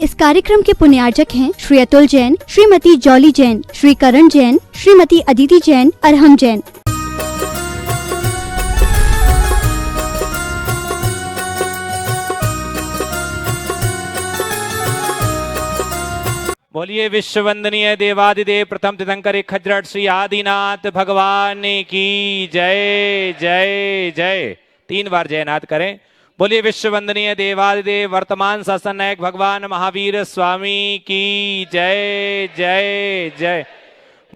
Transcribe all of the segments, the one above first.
इस कार्यक्रम के पुण्यार्चक हैं श्री अतुल जैन, श्रीमती जॉली जैन, श्री करण जैन, श्रीमती अदिति जैन, अरहम जैन। बोलिए विश्व वंदनीय देवादिदेव प्रथम तीर्थंकर खजरट श्री आदिनाथ भगवान की जय जय जय। 3 बार जयनाथ करें। बोलिए विश्व वंदनीय देवादिदेव वर्तमान शासन नायक भगवान महावीर स्वामी की जय जय जय।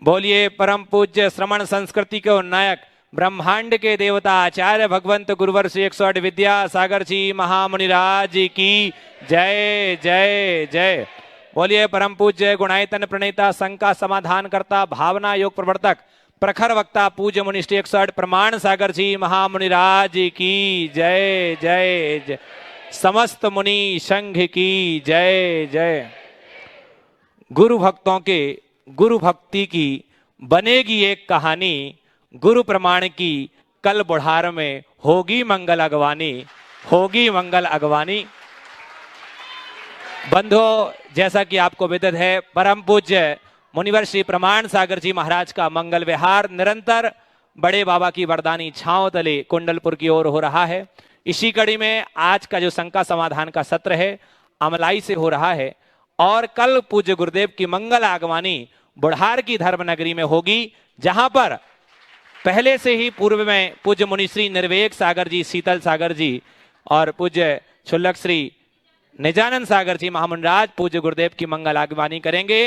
बोलिए परम पूज्य श्रमण संस्कृति के नायक ब्रह्मांड के देवता आचार्य भगवंत गुरुवर श्री 108 विद्या सागर जी महामुनिराज की जय जय जय। बोलिए परम पूज्य गुणायतन प्रणेता संघ का समाधान करता भावना योग प्रवर्तक प्रखर वक्ता पूज्य मुनिष्ठ 108 प्रमाण सागर जी महामुनिराज की जय जय जय। समस्त मुनि संघ की जय जय। गुरु भक्तों के गुरु भक्ति की बनेगी एक कहानी, गुरु प्रमाण की कल बुढ़ार में होगी मंगल अगवानी, होगी मंगल अगवानी। बंधुओं, जैसा कि आपको विदित है, परम पूज्य मुनिवर श्री प्रमाण सागर जी महाराज का मंगल विहार निरंतर बड़े बाबा की वरदानी छांव तले कुंडलपुर की ओर हो रहा है। इसी कड़ी में आज का जो शंका समाधान का सत्र है अमलाई से हो रहा है और कल पूज्य गुरुदेव की मंगल आगवानी बुढ़ार की धर्म नगरी में होगी, जहां पर पहले से ही पूर्व में पूज्य मुनिश्री निर्वेक सागर जी, शीतल सागर जी और पूज्य क्षुल्लक श्री निजानंद सागर जी महामुनिराज पूज्य गुरुदेव की मंगल आगवानी करेंगे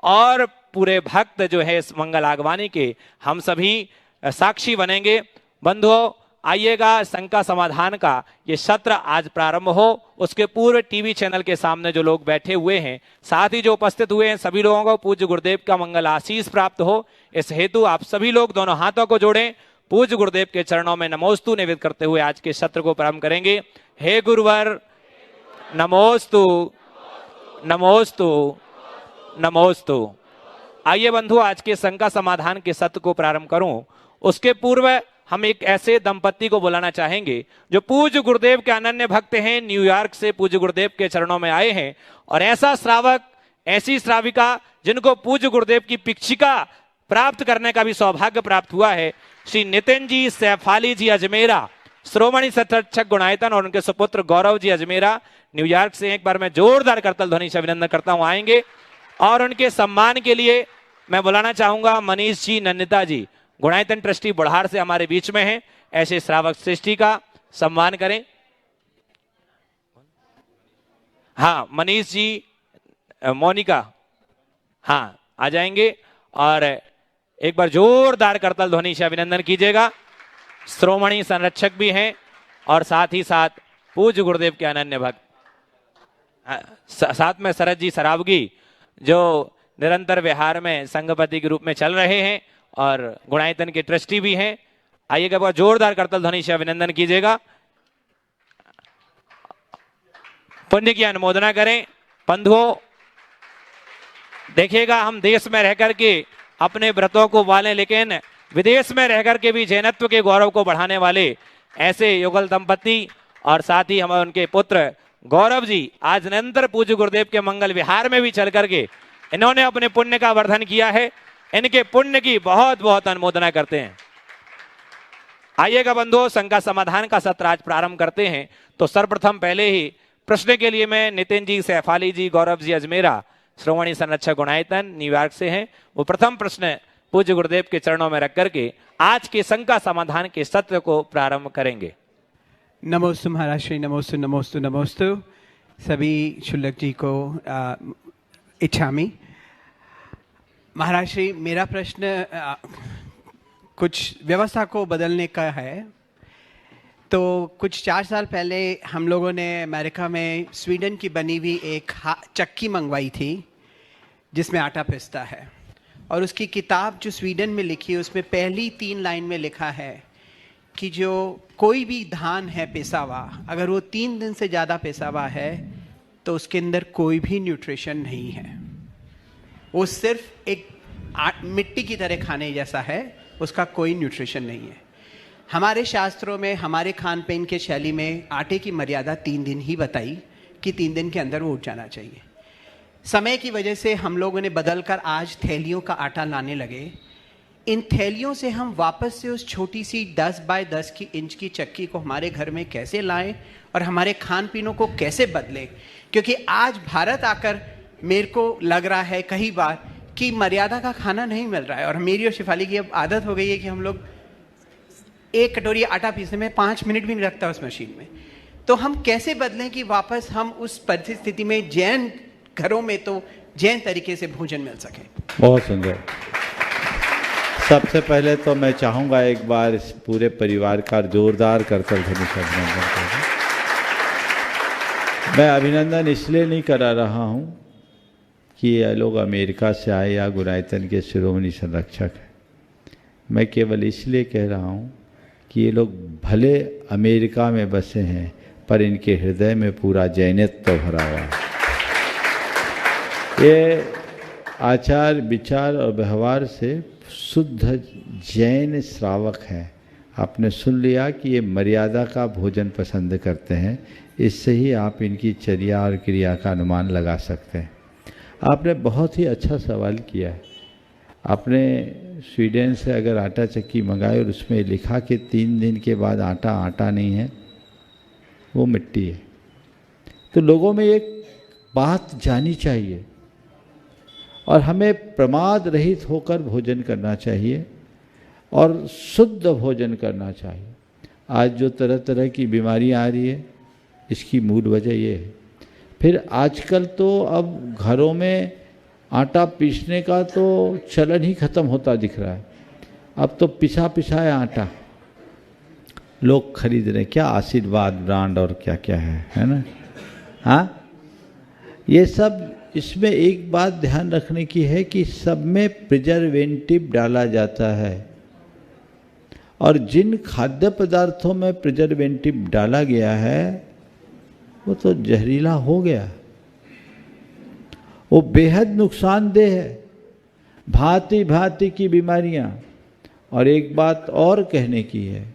और पूरे भक्त जो है इस मंगल आगवानी के हम सभी साक्षी बनेंगे। बंधुओं, आइएगा, शंका समाधान का ये सत्र आज प्रारंभ हो, उसके पूर्व टीवी चैनल के सामने जो लोग बैठे हुए हैं, साथ ही जो उपस्थित हुए हैं, सभी लोगों को पूज्य गुरुदेव का मंगल आशीष प्राप्त हो, इस हेतु आप सभी लोग दोनों हाथों को जोड़ें, पूज्य गुरुदेव के चरणों में नमोस्तु निवेदित करते हुए आज के सत्र को प्रारंभ करेंगे। हे गुरुवर नमोस्तु नमोस्तु नमोस्तु। आइए बंधु, आज के शंका समाधान के सत्र को प्रारंभ करूं, उसके पूर्व हम एक ऐसे दंपत्ति को बुलाना चाहेंगे जो पूज्य गुरुदेव के अनन्य भक्त हैं, न्यूयॉर्क से पूज्य गुरुदेव के चरणों में आए हैं और ऐसा श्रावक, ऐसी श्राविका जिनको पूज्य गुरुदेव की पिक्षिका प्राप्त करने का भी सौभाग्य प्राप्त हुआ है, श्री नितिन जी सैफाली जी अजमेरा, श्रोमणी संरक्षक गुणायतन और उनके सुपुत्र गौरव जी अजमेरा न्यूयॉर्क से। एक बार मैं जोरदार करतल ध्वनि से अभिनंदन करता हूं, आएंगे। और उनके सम्मान के लिए मैं बुलाना चाहूंगा मनीष जी नन्दिता जी, गुणायतन ट्रस्टी बुढ़ार से हमारे बीच में हैं। ऐसे श्रावक सृष्टि का सम्मान करें। हाँ, मनीष जी, मोनिका, हाँ आ जाएंगे और एक बार जोरदार करतल ध्वनि से अभिनंदन कीजिएगा। श्रोमणी संरक्षक भी हैं और साथ ही साथ पूज्य गुरुदेव के अनन्य भक्त, साथ में शरद जी सरावगी जो निरंतर विहार में संघपति के रूप में चल रहे हैं और गुणायतन के ट्रस्टी भी हैं। आइएगा, बहुत जोरदार करतल ध्वनि से अभिनंदन कीजिएगा। पुण्य की अनुमोदना करें। बंधुओं, देखिएगा, हम देश में रह करके अपने व्रतों को पालें, लेकिन विदेश में रह करके भी जैनत्व के गौरव को बढ़ाने वाले ऐसे युगल दंपति और साथ ही हमारे उनके पुत्र गौरव जी आज निरंतर पूज्य गुरुदेव के मंगल विहार में भी चल करके इन्होंने अपने पुण्य का वर्धन किया है। इनके पुण्य की बहुत बहुत अनुमोदना करते हैं। आइएगा बंधुओं, शंका समाधान का सत्र आज प्रारंभ करते हैं। तो सर्वप्रथम पहले ही प्रश्न के लिए मैं नितिन जी सैफाली जी, गौरव जी अजमेरा, श्रोमणी संरक्षक गुणायतन न्यूयॉर्क से हैं, वो प्रथम प्रश्न पूज्य गुरुदेव के चरणों में रख करके आज के शंका समाधान के सत्र को प्रारंभ करेंगे। नमोस्तु महाराज श्री, नमोस्तु नमोस्तु नमोस्तु। सभी क्षुल्लक जी को इच्छामि। महाराज श्री, मेरा प्रश्न कुछ व्यवस्था को बदलने का है। तो कुछ 4 साल पहले हम लोगों ने अमेरिका में स्वीडन की बनी हुई एक चक्की मंगवाई थी जिसमें आटा पिसता है, और उसकी किताब जो स्वीडन में लिखी है उसमें पहली 3 लाइन में लिखा है कि जो कोई भी धान है पिसा हुआ, अगर वो 3 दिन से ज़्यादा पिसा हुआ है तो उसके अंदर कोई भी न्यूट्रिशन नहीं है, वो सिर्फ एक मिट्टी की तरह खाने जैसा है, उसका कोई न्यूट्रिशन नहीं है। हमारे शास्त्रों में, हमारे खान पीन के शैली में आटे की मर्यादा 3 दिन ही बताई कि 3 दिन के अंदर वो उठ जाना चाहिए। समय की वजह से हम लोगों ने बदलकर आज थैलियों का आटा लाने लगे। इन थैलियों से हम वापस से उस छोटी सी 10 बाय 10 की इंच की चक्की को हमारे घर में कैसे लाएं और हमारे खान पीनों को कैसे बदलें, क्योंकि आज भारत आकर मेरे को लग रहा है कई बार कि मर्यादा का खाना नहीं मिल रहा है। और मेरी और शिफाली की अब आदत हो गई है कि हम लोग एक कटोरी आटा पीसने में 5 मिनट भी नहीं लगता उस मशीन में। तो हम कैसे बदलें कि वापस हम उस परिस्थिति में जैन घरों में तो जैन तरीके से भोजन मिल सके। बहुत सुंदर। सबसे पहले तो मैं चाहूँगा एक बार इस पूरे परिवार का जोरदार करतल ध्वनि से अभिनंदन करूँ। मैं अभिनंदन इसलिए नहीं करा रहा हूँ कि ये लोग अमेरिका से आए या गुरायतन के शिरोमणि संरक्षक हैं। मैं केवल इसलिए कह रहा हूँ कि ये लोग भले अमेरिका में बसे हैं पर इनके हृदय में पूरा जैनित्व भरा हुआ है। ये आचार विचार और व्यवहार से शुद्ध जैन श्रावक हैं। आपने सुन लिया कि ये मर्यादा का भोजन पसंद करते हैं, इससे ही आप इनकी चर्या और क्रिया का अनुमान लगा सकते हैं। आपने बहुत ही अच्छा सवाल किया है। आपने स्वीडन से अगर आटा चक्की मंगाई और उसमें लिखा कि 3 दिन के बाद आटा आटा नहीं है, वो मिट्टी है, तो लोगों में एक बात जानी चाहिए और हमें प्रमाद रहित होकर भोजन करना चाहिए और शुद्ध भोजन करना चाहिए। आज जो तरह तरह की बीमारियां आ रही है, इसकी मूल वजह ये है। फिर आजकल तो अब घरों में आटा पीसने का तो चलन ही ख़त्म होता दिख रहा है। अब तो पिसा पिसाया आटा लोग खरीद रहे हैं। क्या आशीर्वाद ब्रांड और क्या क्या है ना। हाँ, ये सब, इसमें एक बात ध्यान रखने की है कि सब में प्रिजर्वेटिव डाला जाता है और जिन खाद्य पदार्थों में प्रिजर्वेटिव डाला गया है वो तो जहरीला हो गया, वो बेहद नुकसानदेह है, भांति भांति की बीमारियां। और एक बात और कहने की है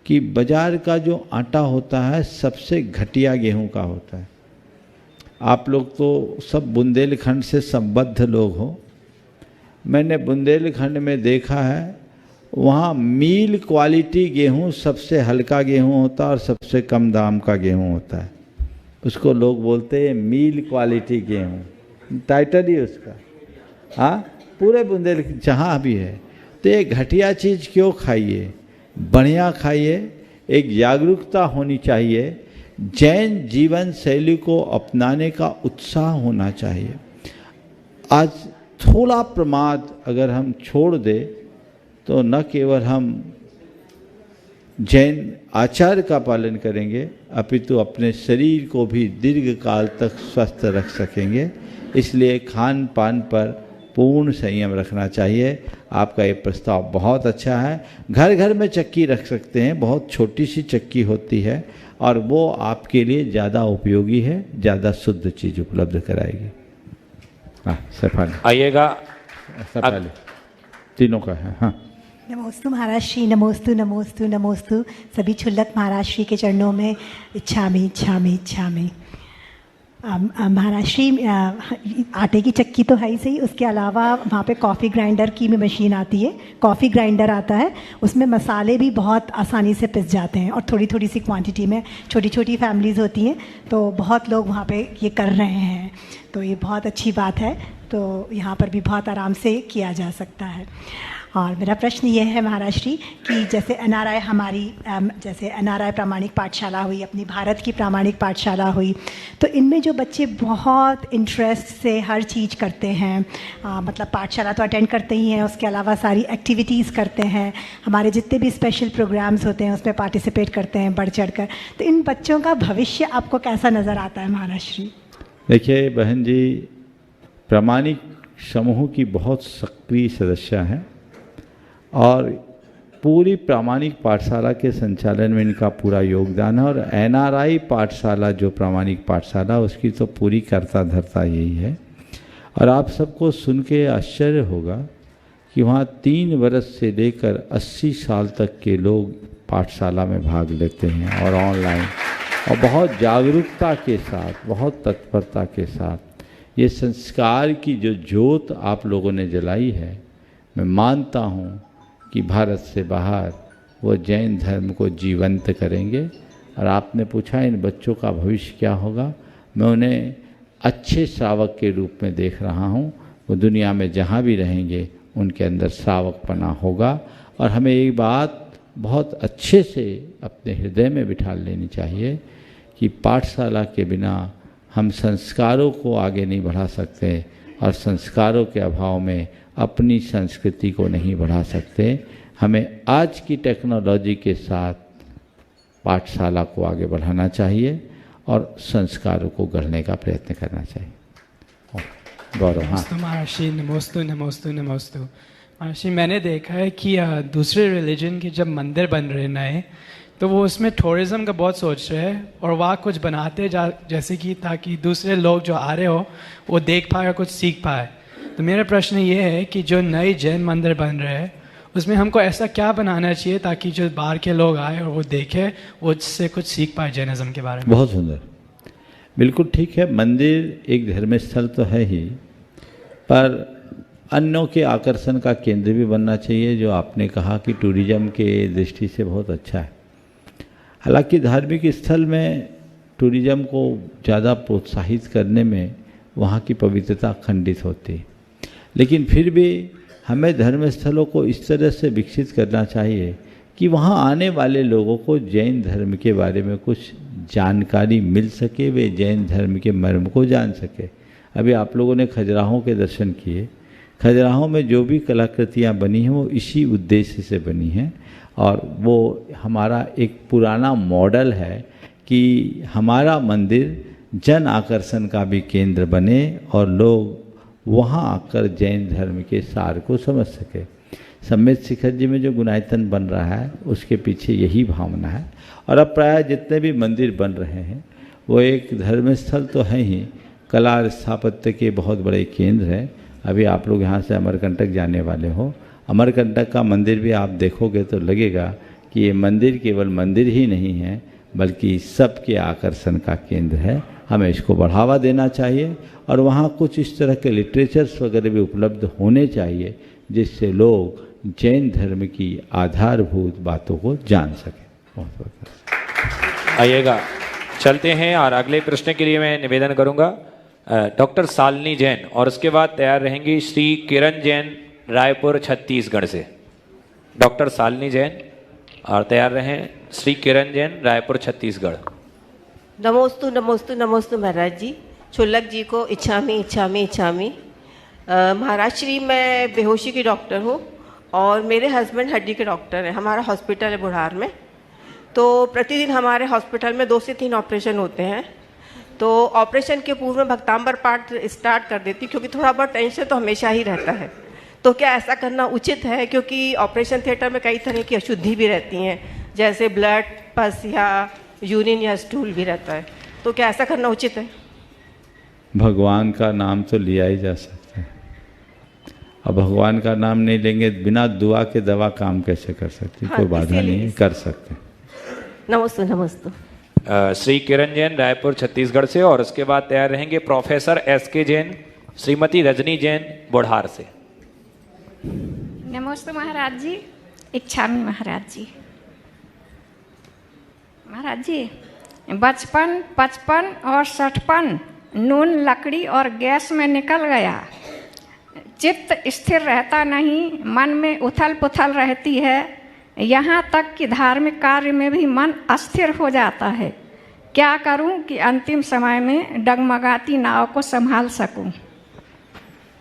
कि बाजार का जो आटा होता है सबसे घटिया गेहूं का होता है। आप लोग तो सब बुंदेलखंड से संबद्ध लोग हो। मैंने बुंदेलखंड में देखा है, वहाँ मील क्वालिटी गेहूं सबसे हल्का गेहूं होता है और सबसे कम दाम का गेहूं होता है। उसको लोग बोलते हैं मील क्वालिटी गेहूं, टाइटल ही उसका। हाँ, पूरे बुंदेलखंड जहाँ भी है। तो ये घटिया चीज़ क्यों खाइए, बढ़िया खाइए। एक जागरूकता होनी चाहिए, जैन जीवन शैली को अपनाने का उत्साह होना चाहिए। आज थोड़ा प्रमाद अगर हम छोड़ दें तो न केवल हम जैन आचार का पालन करेंगे अपितु अपने शरीर को भी दीर्घ काल तक स्वस्थ रख सकेंगे। इसलिए खान पान पर पूर्ण संयम रखना चाहिए। आपका ये प्रस्ताव बहुत अच्छा है। घर घर में चक्की रख सकते हैं, बहुत छोटी सी चक्की होती है और वो आपके लिए ज़्यादा उपयोगी है, ज़्यादा शुद्ध चीज़ उपलब्ध कराएगी। हाँ, सफाली आइएगा। सफाली तीनों का है। हाँ, नमोस्तु महाराज श्री, नमोस्तु नमोस्तु नमोस्तु। सभी क्षुल्लक महाराज श्री के चरणों में इच्छामि इच्छामि इच्छामि। महाराज श्री, आटे की चक्की तो है ही सही, उसके अलावा वहाँ पे कॉफ़ी ग्राइंडर की भी मशीन आती है। कॉफ़ी ग्राइंडर आता है, उसमें मसाले भी बहुत आसानी से पिस जाते हैं और थोड़ी थोड़ी सी क्वांटिटी में। छोटी छोटी फैमिलीज़ होती हैं तो बहुत लोग वहाँ पे ये कर रहे हैं, तो ये बहुत अच्छी बात है। तो यहाँ पर भी बहुत आराम से किया जा सकता है। और मेरा प्रश्न ये है महाराज श्री कि जैसे एनआरआई हमारी, जैसे एनआरआई प्रामाणिक पाठशाला हुई, अपनी भारत की प्रामाणिक पाठशाला हुई, तो इनमें जो बच्चे बहुत इंटरेस्ट से हर चीज़ करते हैं, मतलब पाठशाला तो अटेंड करते ही हैं, उसके अलावा सारी एक्टिविटीज़ करते हैं, हमारे जितने भी स्पेशल प्रोग्राम्स होते हैं उसमें पार्टिसिपेट करते हैं बढ़ चढ़ कर, तो इन बच्चों का भविष्य आपको कैसा नज़र आता है महाराज श्री? देखिए बहन जी, प्रामाणिक समूह की बहुत सक्रिय सदस्य हैं और पूरी प्रामाणिक पाठशाला के संचालन में इनका पूरा योगदान है। और एनआरआई पाठशाला जो प्रामाणिक पाठशाला, उसकी तो पूरी कर्ता धर्ता यही है। और आप सबको सुन के आश्चर्य होगा कि वहाँ 3 वर्ष से लेकर 80 साल तक के लोग पाठशाला में भाग लेते हैं और ऑनलाइन, और बहुत जागरूकता के साथ, बहुत तत्परता के साथ। ये संस्कार की जो ज्योत आप लोगों ने जलाई है, मैं मानता हूँ कि भारत से बाहर वो जैन धर्म को जीवंत करेंगे। और आपने पूछा इन बच्चों का भविष्य क्या होगा, मैं उन्हें अच्छे श्रावक के रूप में देख रहा हूँ। वो दुनिया में जहाँ भी रहेंगे उनके अंदर श्रावकपना होगा। और हमें एक बात बहुत अच्छे से अपने हृदय में बिठा लेनी चाहिए कि पाठशाला के बिना हम संस्कारों को आगे नहीं बढ़ा सकते, और संस्कारों के अभाव में अपनी संस्कृति को नहीं बढ़ा सकते। हमें आज की टेक्नोलॉजी के साथ पाठशाला को आगे बढ़ाना चाहिए और संस्कारों को गढ़ने का प्रयत्न करना चाहिए। गौरव। हाँ महर्षि, नमोस्तु नमोस्तु नमोस्तु। महर्षि, मैंने देखा है कि दूसरे रिलीजन के जब मंदिर बन रहे नए, तो वो उसमें टूरिज़्म का बहुत सोच रहे हैं और वहाँ कुछ बनाते जैसे कि ताकि दूसरे लोग जो आ रहे हो वो देख पाए और कुछ सीख पाए। तो मेरा प्रश्न ये है कि जो नए जैन मंदिर बन रहे हैं उसमें हमको ऐसा क्या बनाना चाहिए ताकि जो बाहर के लोग आए और वो देखें, वो उससे कुछ सीख पाए जैनिज़्म के बारे में। बहुत सुंदर, बिल्कुल ठीक है। मंदिर एक धर्म स्थल तो है ही, पर अन्यों के आकर्षण का केंद्र भी बनना चाहिए, जो आपने कहा कि टूरिज्म के दृष्टि से बहुत अच्छा है। हालांकि धार्मिक स्थल में टूरिज्म को ज़्यादा प्रोत्साहित करने में वहाँ की पवित्रता खंडित होती है, लेकिन फिर भी हमें धर्म स्थलों को इस तरह से विकसित करना चाहिए कि वहाँ आने वाले लोगों को जैन धर्म के बारे में कुछ जानकारी मिल सके, वे जैन धर्म के मर्म को जान सके। अभी आप लोगों ने खजुराहों के दर्शन किए। खजुराहों में जो भी कलाकृतियाँ बनी हैं वो इसी उद्देश्य से बनी हैं, और वो हमारा एक पुराना मॉडल है कि हमारा मंदिर जन आकर्षण का भी केंद्र बने और लोग वहाँ आकर जैन धर्म के सार को समझ सके। सम्मेत शिखर जी में जो गुणायतन बन रहा है उसके पीछे यही भावना है। और अब प्राय जितने भी मंदिर बन रहे हैं वो एक धर्मस्थल तो है ही, कला स्थापत्य के बहुत बड़े केंद्र हैं। अभी आप लोग यहाँ से अमरकंटक जाने वाले हो, अमरकंटक का मंदिर भी आप देखोगे तो लगेगा कि ये मंदिर केवल मंदिर ही नहीं है बल्कि सबके आकर्षण का केंद्र है। हमें इसको बढ़ावा देना चाहिए और वहाँ कुछ इस तरह के लिटरेचर्स वगैरह भी उपलब्ध होने चाहिए जिससे लोग जैन धर्म की आधारभूत बातों को जान सकें। बहुत बहुत आइएगा, चलते हैं और अगले प्रश्न के लिए मैं निवेदन करूंगा डॉक्टर शालिनी जैन, और उसके बाद तैयार रहेंगी श्री किरण जैन रायपुर छत्तीसगढ़ से। डॉक्टर शालिनी जैन और तैयार रहें श्री किरण जैन रायपुर छत्तीसगढ़। नमोस्तु नमोस्तु नमोस्तु महाराज जी। छुल्लक जी को इच्छामी इच्छामी इच्छामी। महाराज श्री, मैं बेहोशी की डॉक्टर हूँ और मेरे हस्बैंड हड्डी के डॉक्टर हैं। हमारा हॉस्पिटल है बुढ़ार में, तो प्रतिदिन हमारे हॉस्पिटल में 2 से 3 ऑपरेशन होते हैं। तो ऑपरेशन के पूर्व में भक्तांबर पाठ स्टार्ट कर देती क्योंकि थोड़ा बहुत टेंशन तो हमेशा ही रहता है। तो क्या ऐसा करना उचित है? क्योंकि ऑपरेशन थिएटर में कई तरह की अशुद्धि भी रहती हैं, जैसे ब्लड, पस या यूरिन या स्टूल भी रहता है, तो क्या ऐसा करना उचित है? भगवान का नाम तो लिया ही जा सकता है, अब भगवान का नाम नहीं लेंगे बिना दुआ के दवा काम कैसे कर सकती? हाँ, कोई बाधा नहीं है, कर सकते। नमस्ते नमस्ते। श्री किरण जैन रायपुर छत्तीसगढ़ से, और उसके बाद तैयार रहेंगे प्रोफेसर SK जैन, श्रीमती रजनी जैन बुढ़ार से। नमस्ते महाराज जी। इच्छामी महाराज जी। महाराज जी, बचपन, 55 और 60पन नून, लकड़ी और गैस में निकल गया। चित्त स्थिर रहता नहीं, मन में उथल पुथल रहती है, यहाँ तक कि धार्मिक कार्य में भी मन अस्थिर हो जाता है। क्या करूं कि अंतिम समय में डगमगाती नाव को संभाल सकूं?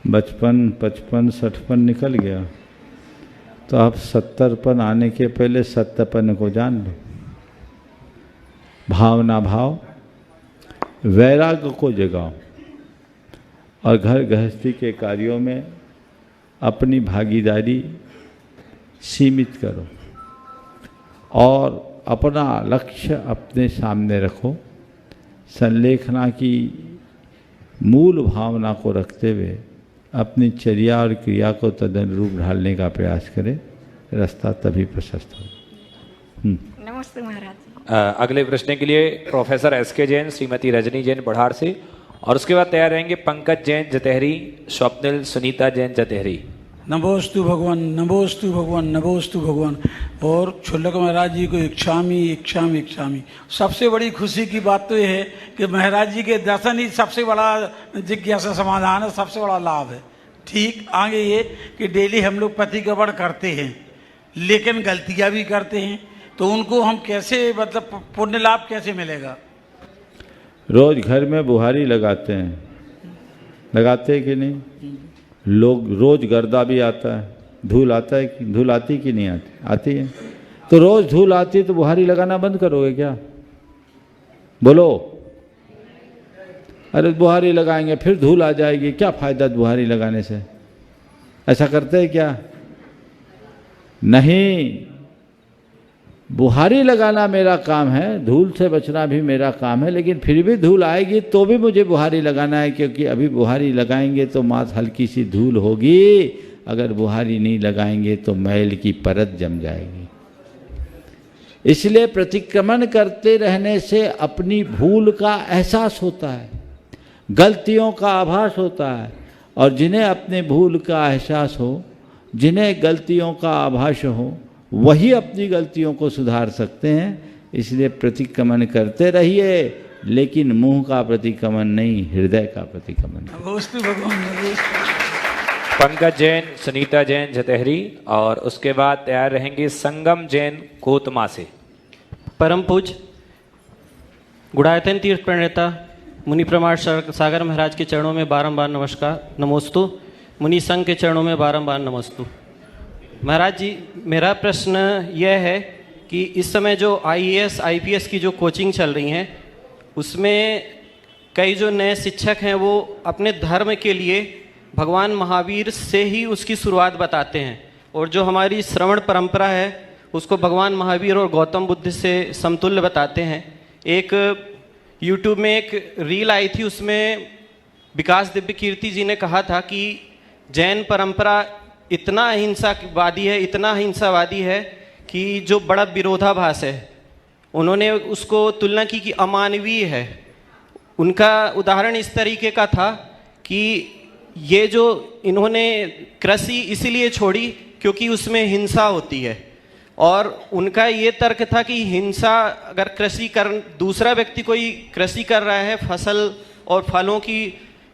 बचपन, 55, 60पन निकल गया तो आप 70पन आने के पहले 70पन को जान लो। भावना भाव, वैराग्य को जगाओ और घर गृहस्थी के कार्यों में अपनी भागीदारी सीमित करो और अपना लक्ष्य अपने सामने रखो। संलेखना की मूल भावना को रखते हुए अपनी चर्या और क्रिया को तदनुरूप ढालने का प्रयास करें, रास्ता तभी प्रशस्त हो। नमस्ते महाराज जी। अगले प्रश्न के लिए प्रोफेसर SK जैन, श्रीमती रजनी जैन बुढ़ार से, और उसके बाद तैयार रहेंगे पंकज जैन जतेहरी, स्वप्निल सुनीता जैन जतेहरी। नमोस्तु भगवान, नमोस्तु भगवान, नमोस्तु भगवान। और क्षुल्लक महाराज जी को इच्छामी इच्छामी इच्छामी। सबसे बड़ी खुशी की बात तो ये है कि महाराज जी के दर्शन ही सबसे बड़ा जिज्ञासा समाधान है, सबसे बड़ा लाभ है। ठीक आगे ये कि डेली हम लोग प्रतिक्रमण करते हैं लेकिन गलतियां भी करते हैं, तो उनको हम कैसे मतलब पुण्य लाभ कैसे मिलेगा? रोज घर में बुहारी लगाते हैं, लगाते हैं कि नहीं? लोग रोज गर्दा भी आता है, धूल आता है, धूल आती कि नहीं आती? आती है। तो रोज धूल आती है तो बुहारी लगाना बंद करोगे क्या? बोलो। अरे बुहारी लगाएंगे फिर धूल आ जाएगी, क्या फायदा बुहारी लगाने से? ऐसा करते हैं क्या? नहीं, बुहारी लगाना मेरा काम है, धूल से बचना भी मेरा काम है, लेकिन फिर भी धूल आएगी तो भी मुझे बुहारी लगाना है, क्योंकि अभी बुहारी लगाएंगे तो माथ हल्की सी धूल होगी, अगर बुहारी नहीं लगाएंगे तो मैल की परत जम जाएगी। इसलिए प्रतिक्रमण करते रहने से अपनी भूल का एहसास होता है, गलतियों का आभास होता है, और जिन्हें अपने भूल का एहसास हो, जिन्हें गलतियों का आभास हो, वही अपनी गलतियों को सुधार सकते हैं। इसलिए प्रतिक्रमण करते रहिए, लेकिन मुंह का प्रतिक्रमण नहीं, हृदय का प्रतिक्रमण। पंकज जैन, सुनीता जैन जतेहरी, और उसके बाद तैयार रहेंगे संगम जैन कोतमा से। परम पूज गुड़ायतन तीर्थ प्रणेता मुनि प्रमाण सागर महाराज के चरणों में बारंबार नमस्कार, नमोस्तु। मुनि संघ के चरणों में बारंबार नमोस्तु। महाराज जी, मेरा प्रश्न यह है कि इस समय जो IAS IPS की जो कोचिंग चल रही हैं, उसमें कई जो नए शिक्षक हैं वो अपने धर्म के लिए भगवान महावीर से ही उसकी शुरुआत बताते हैं, और जो हमारी श्रवण परंपरा है उसको भगवान महावीर और गौतम बुद्ध से समतुल्य बताते हैं। एक YouTube में एक रील आई थी, उसमें विकास दिव्य कीर्ति जी ने कहा था कि जैन परंपरा इतना अहिंसावादी है, इतना अहिंसावादी है कि जो बड़ा विरोधाभास है। उन्होंने उसको तुलना की कि अमानवीय है। उनका उदाहरण इस तरीके का था कि ये जो इन्होंने कृषि इसीलिए छोड़ी क्योंकि उसमें हिंसा होती है, और उनका ये तर्क था कि हिंसा अगर दूसरा व्यक्ति कोई कृषि कर रहा है, फसल और फलों की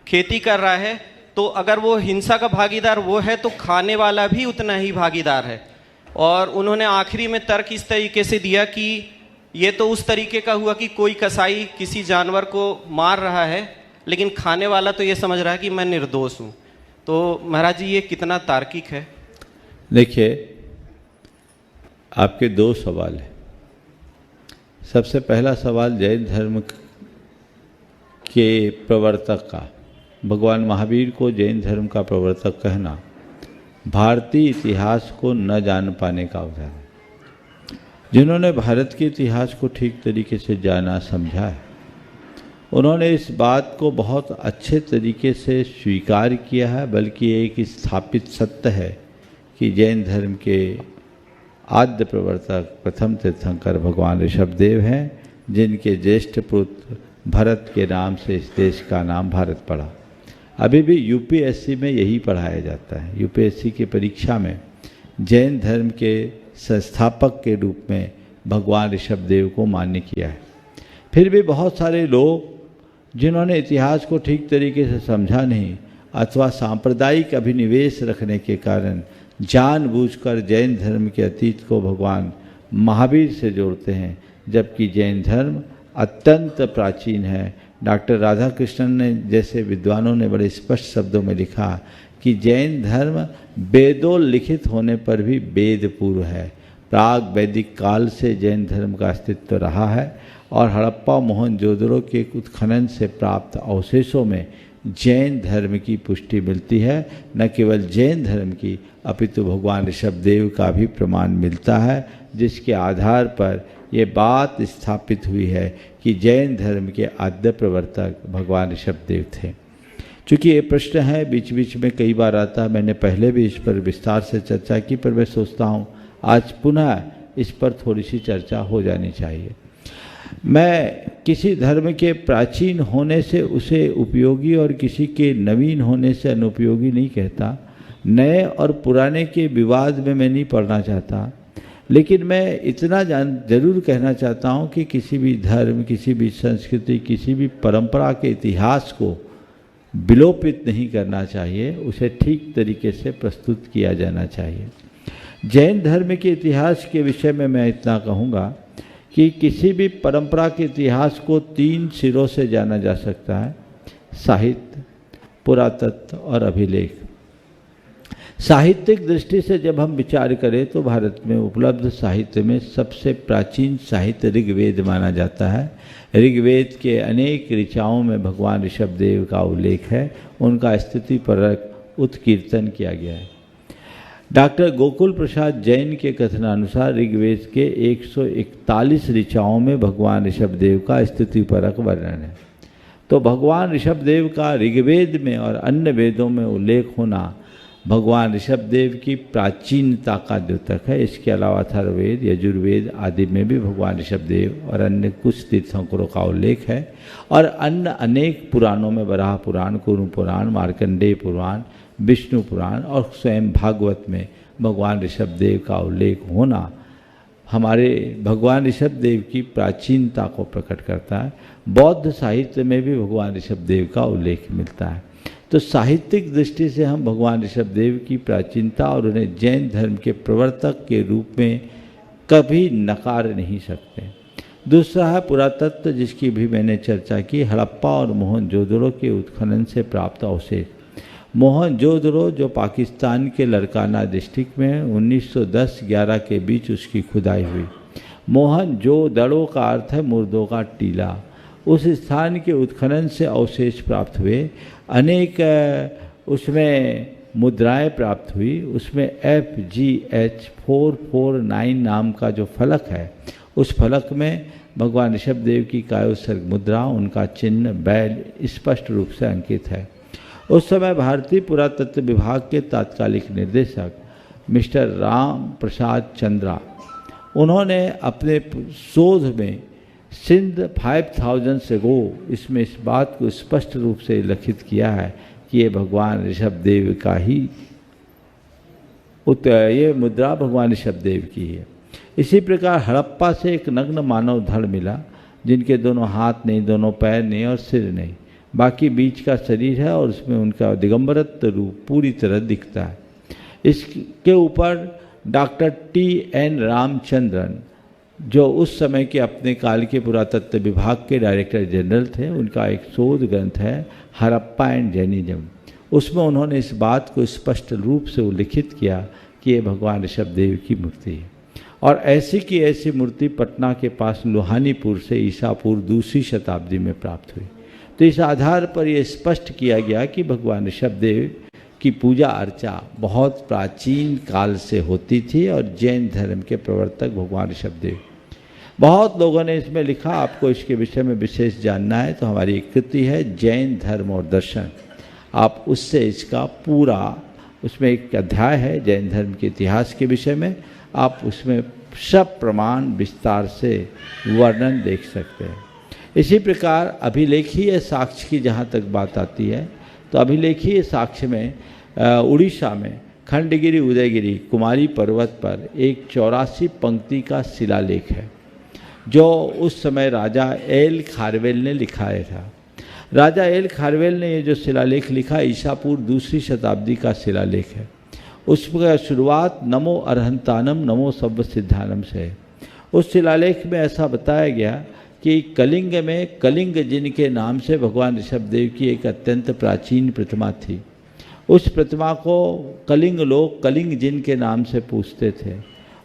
खेती कर रहा है, तो अगर वो हिंसा का भागीदार वो है तो खाने वाला भी उतना ही भागीदार है। और उन्होंने आखिरी में तर्क इस तरीके से दिया कि ये तो उस तरीके का हुआ कि कोई कसाई किसी जानवर को मार रहा है, लेकिन खाने वाला तो ये समझ रहा है कि मैं निर्दोष हूँ। तो महाराज जी, ये कितना तार्किक है? देखिए, आपके दो सवाल हैं। सबसे पहला सवाल जैन धर्म के प्रवर्तक का, भगवान महावीर को जैन धर्म का प्रवर्तक कहना भारतीय इतिहास को न जान पाने का उदाहरण। जिन्होंने भारत के इतिहास को ठीक तरीके से जाना समझा है, उन्होंने इस बात को बहुत अच्छे तरीके से स्वीकार किया है, बल्कि एक स्थापित सत्य है कि जैन धर्म के आद्य प्रवर्तक प्रथम तीर्थंकर भगवान ऋषभदेव हैं, जिनके ज्येष्ठ पुत्र भरत के नाम से इस देश का नाम भारत पड़ा। अभी भी UPSC में यही पढ़ाया जाता है। UPSC की परीक्षा में जैन धर्म के संस्थापक के रूप में भगवान ऋषभदेव को मान्य किया है। फिर भी बहुत सारे लोग जिन्होंने इतिहास को ठीक तरीके से समझा नहीं, अथवा सांप्रदायिक अभिनिवेश रखने के कारण जानबूझकर जैन धर्म के अतीत को भगवान महावीर से जोड़ते हैं, जबकि जैन धर्म अत्यंत प्राचीन है। डॉक्टर राधाकृष्णन ने जैसे विद्वानों ने बड़े स्पष्ट शब्दों में लिखा कि जैन धर्म वेदों लिखित होने पर भी वेद पूर्व है। प्राग वैदिक काल से जैन धर्म का अस्तित्व रहा है, और हड़प्पा मोहनजोदड़ो के उत्खनन से प्राप्त अवशेषों में जैन धर्म की पुष्टि मिलती है। न केवल जैन धर्म की, अपितु भगवान ऋषभदेव का भी प्रमाण मिलता है, जिसके आधार पर ये बात स्थापित हुई है कि जैन धर्म के आद्य प्रवर्तक भगवान ऋषभदेव थे। चूँकि ये प्रश्न है बीच बीच में कई बार आता है, मैंने पहले भी इस पर विस्तार से चर्चा की, पर मैं सोचता हूँ आज पुनः इस पर थोड़ी सी चर्चा हो जानी चाहिए। मैं किसी धर्म के प्राचीन होने से उसे उपयोगी और किसी के नवीन होने से अनुपयोगी नहीं कहता। नए और पुराने के विवाद में मैं नहीं पड़ना चाहता, लेकिन मैं इतना जरूर कहना चाहता हूँ कि किसी भी धर्म, किसी भी संस्कृति, किसी भी परंपरा के इतिहास को विलोपित नहीं करना चाहिए, उसे ठीक तरीके से प्रस्तुत किया जाना चाहिए। जैन धर्म के इतिहास के विषय में मैं इतना कहूँगा कि किसी भी परंपरा के इतिहास को 3 सिरों से जाना जा सकता है: साहित्य, पुरातत्व और अभिलेख। साहित्यिक दृष्टि से जब हम विचार करें तो भारत में उपलब्ध साहित्य में सबसे प्राचीन साहित्य ऋग्वेद माना जाता है। ऋग्वेद के अनेक ऋचाओं में भगवान ऋषभदेव का उल्लेख है, उनका स्तुतिपरक उत्कीर्तन किया गया है। डॉक्टर गोकुल प्रसाद जैन के कथनानुसार ऋग्वेद के 141 ऋचाओं में भगवान ऋषभदेव का स्तुतिपरक वर्णन है। तो भगवान ऋषभदेव का ऋग्वेद में और अन्य वेदों में उल्लेख होना भगवान ऋषभदेव की प्राचीनता का द्योतक है। इसके अलावा अथर्ववेद, यजुर्वेद आदि में भी भगवान ऋषभदेव और अन्य कुछ तीर्थंकरों का उल्लेख है। और अन्य अनेक पुराणों में वराह पुराण, कुरु पुराण, मार्कंडेय पुराण, विष्णु पुराण और स्वयं भागवत में भगवान ऋषभदेव का उल्लेख होना हमारे भगवान ऋषभदेव की प्राचीनता को प्रकट करता है। बौद्ध साहित्य में भी भगवान ऋषभदेव का उल्लेख मिलता है। तो साहित्यिक दृष्टि से हम भगवान ऋषभदेव की प्राचीनता और उन्हें जैन धर्म के प्रवर्तक के रूप में कभी नकार नहीं सकते। दूसरा है पुरातत्व, जिसकी भी मैंने चर्चा की। हड़प्पा और मोहनजोदड़ो के उत्खनन से प्राप्त अवशेष। मोहनजोदड़ो जो पाकिस्तान के लड़काना डिस्ट्रिक्ट में 1910-11 के बीच उसकी खुदाई हुई। मोहनजोदड़ो का अर्थ है मुर्दों का टीला। उस स्थान के उत्खनन से अवशेष प्राप्त हुए। अनेक उसमें मुद्राएं प्राप्त हुई। उसमें FGH 449 नाम का जो फलक है, उस फलक में भगवान ऋषभदेव की कायोत्सर्ग मुद्रा, उनका चिन्ह, बैल स्पष्ट रूप से अंकित है। उस समय भारतीय पुरातत्व विभाग के तात्कालिक निदेशक मिस्टर राम प्रसाद चंद्रा, उन्होंने अपने शोध में सिंध 5000 से गो इसमें इस बात को स्पष्ट रूप से लिखित किया है कि ये भगवान ऋषभदेव का ही ये मुद्रा भगवान ऋषभदेव की है। इसी प्रकार हड़प्पा से एक नग्न मानव धड़ मिला, जिनके दोनों हाथ नहीं, दोनों पैर नहीं और सिर नहीं, बाकी बीच का शरीर है और उसमें उनका दिगंबरत्व रूप पूरी तरह दिखता है। इसके ऊपर डॉक्टर TN रामचंद्रन, जो उस समय के अपने काल के पुरातत्व विभाग के डायरेक्टर जनरल थे, उनका एक शोध ग्रंथ है हड़प्पा एंड जैनिज्म। उसमें उन्होंने इस बात को स्पष्ट रूप से उल्लिखित किया कि ये भगवान ऋषभदेव की मूर्ति है। और ऐसी की ऐसी मूर्ति पटना के पास लोहानीपुर से ईसा पूर्व 2री शताब्दी में प्राप्त हुई। तो इस आधार पर यह स्पष्ट किया गया कि भगवान ऋषभदेव की पूजा अर्चा बहुत प्राचीन काल से होती थी और जैन धर्म के प्रवर्तक भगवान ऋषभदेव। बहुत लोगों ने इसमें लिखा, आपको इसके विषय में विशेष जानना है तो हमारी एक कृति है जैन धर्म और दर्शन, आप उससे इसका पूरा, उसमें एक अध्याय है जैन धर्म के इतिहास के विषय में, आप उसमें सब प्रमाण विस्तार से वर्णन देख सकते हैं। इसी प्रकार अभिलेखीय साक्ष्य की जहाँ तक बात आती है तो अभिलेखीय साक्ष्य में उड़ीसा में खंडगिरी उदयगिरी कुमारी पर्वत पर एक 84 पंक्ति का शिलालेख है, जो उस समय राजा एल खारवेल ने लिखाया था। राजा एल खारवेल ने ये जो शिलालेख लिखा ईसा पूर्व 2री शताब्दी का शिलालेख है। उसकी शुरुआत नमो अरहंतानम नमो सब्ब सिद्धानम से है। उस शिलालेख में ऐसा बताया गया कि कलिंग में कलिंग जिन के नाम से भगवान ऋषभदेव की एक अत्यंत प्राचीन प्रतिमा थी। उस प्रतिमा को कलिंग लोग कलिंग जिन के नाम से पूछते थे।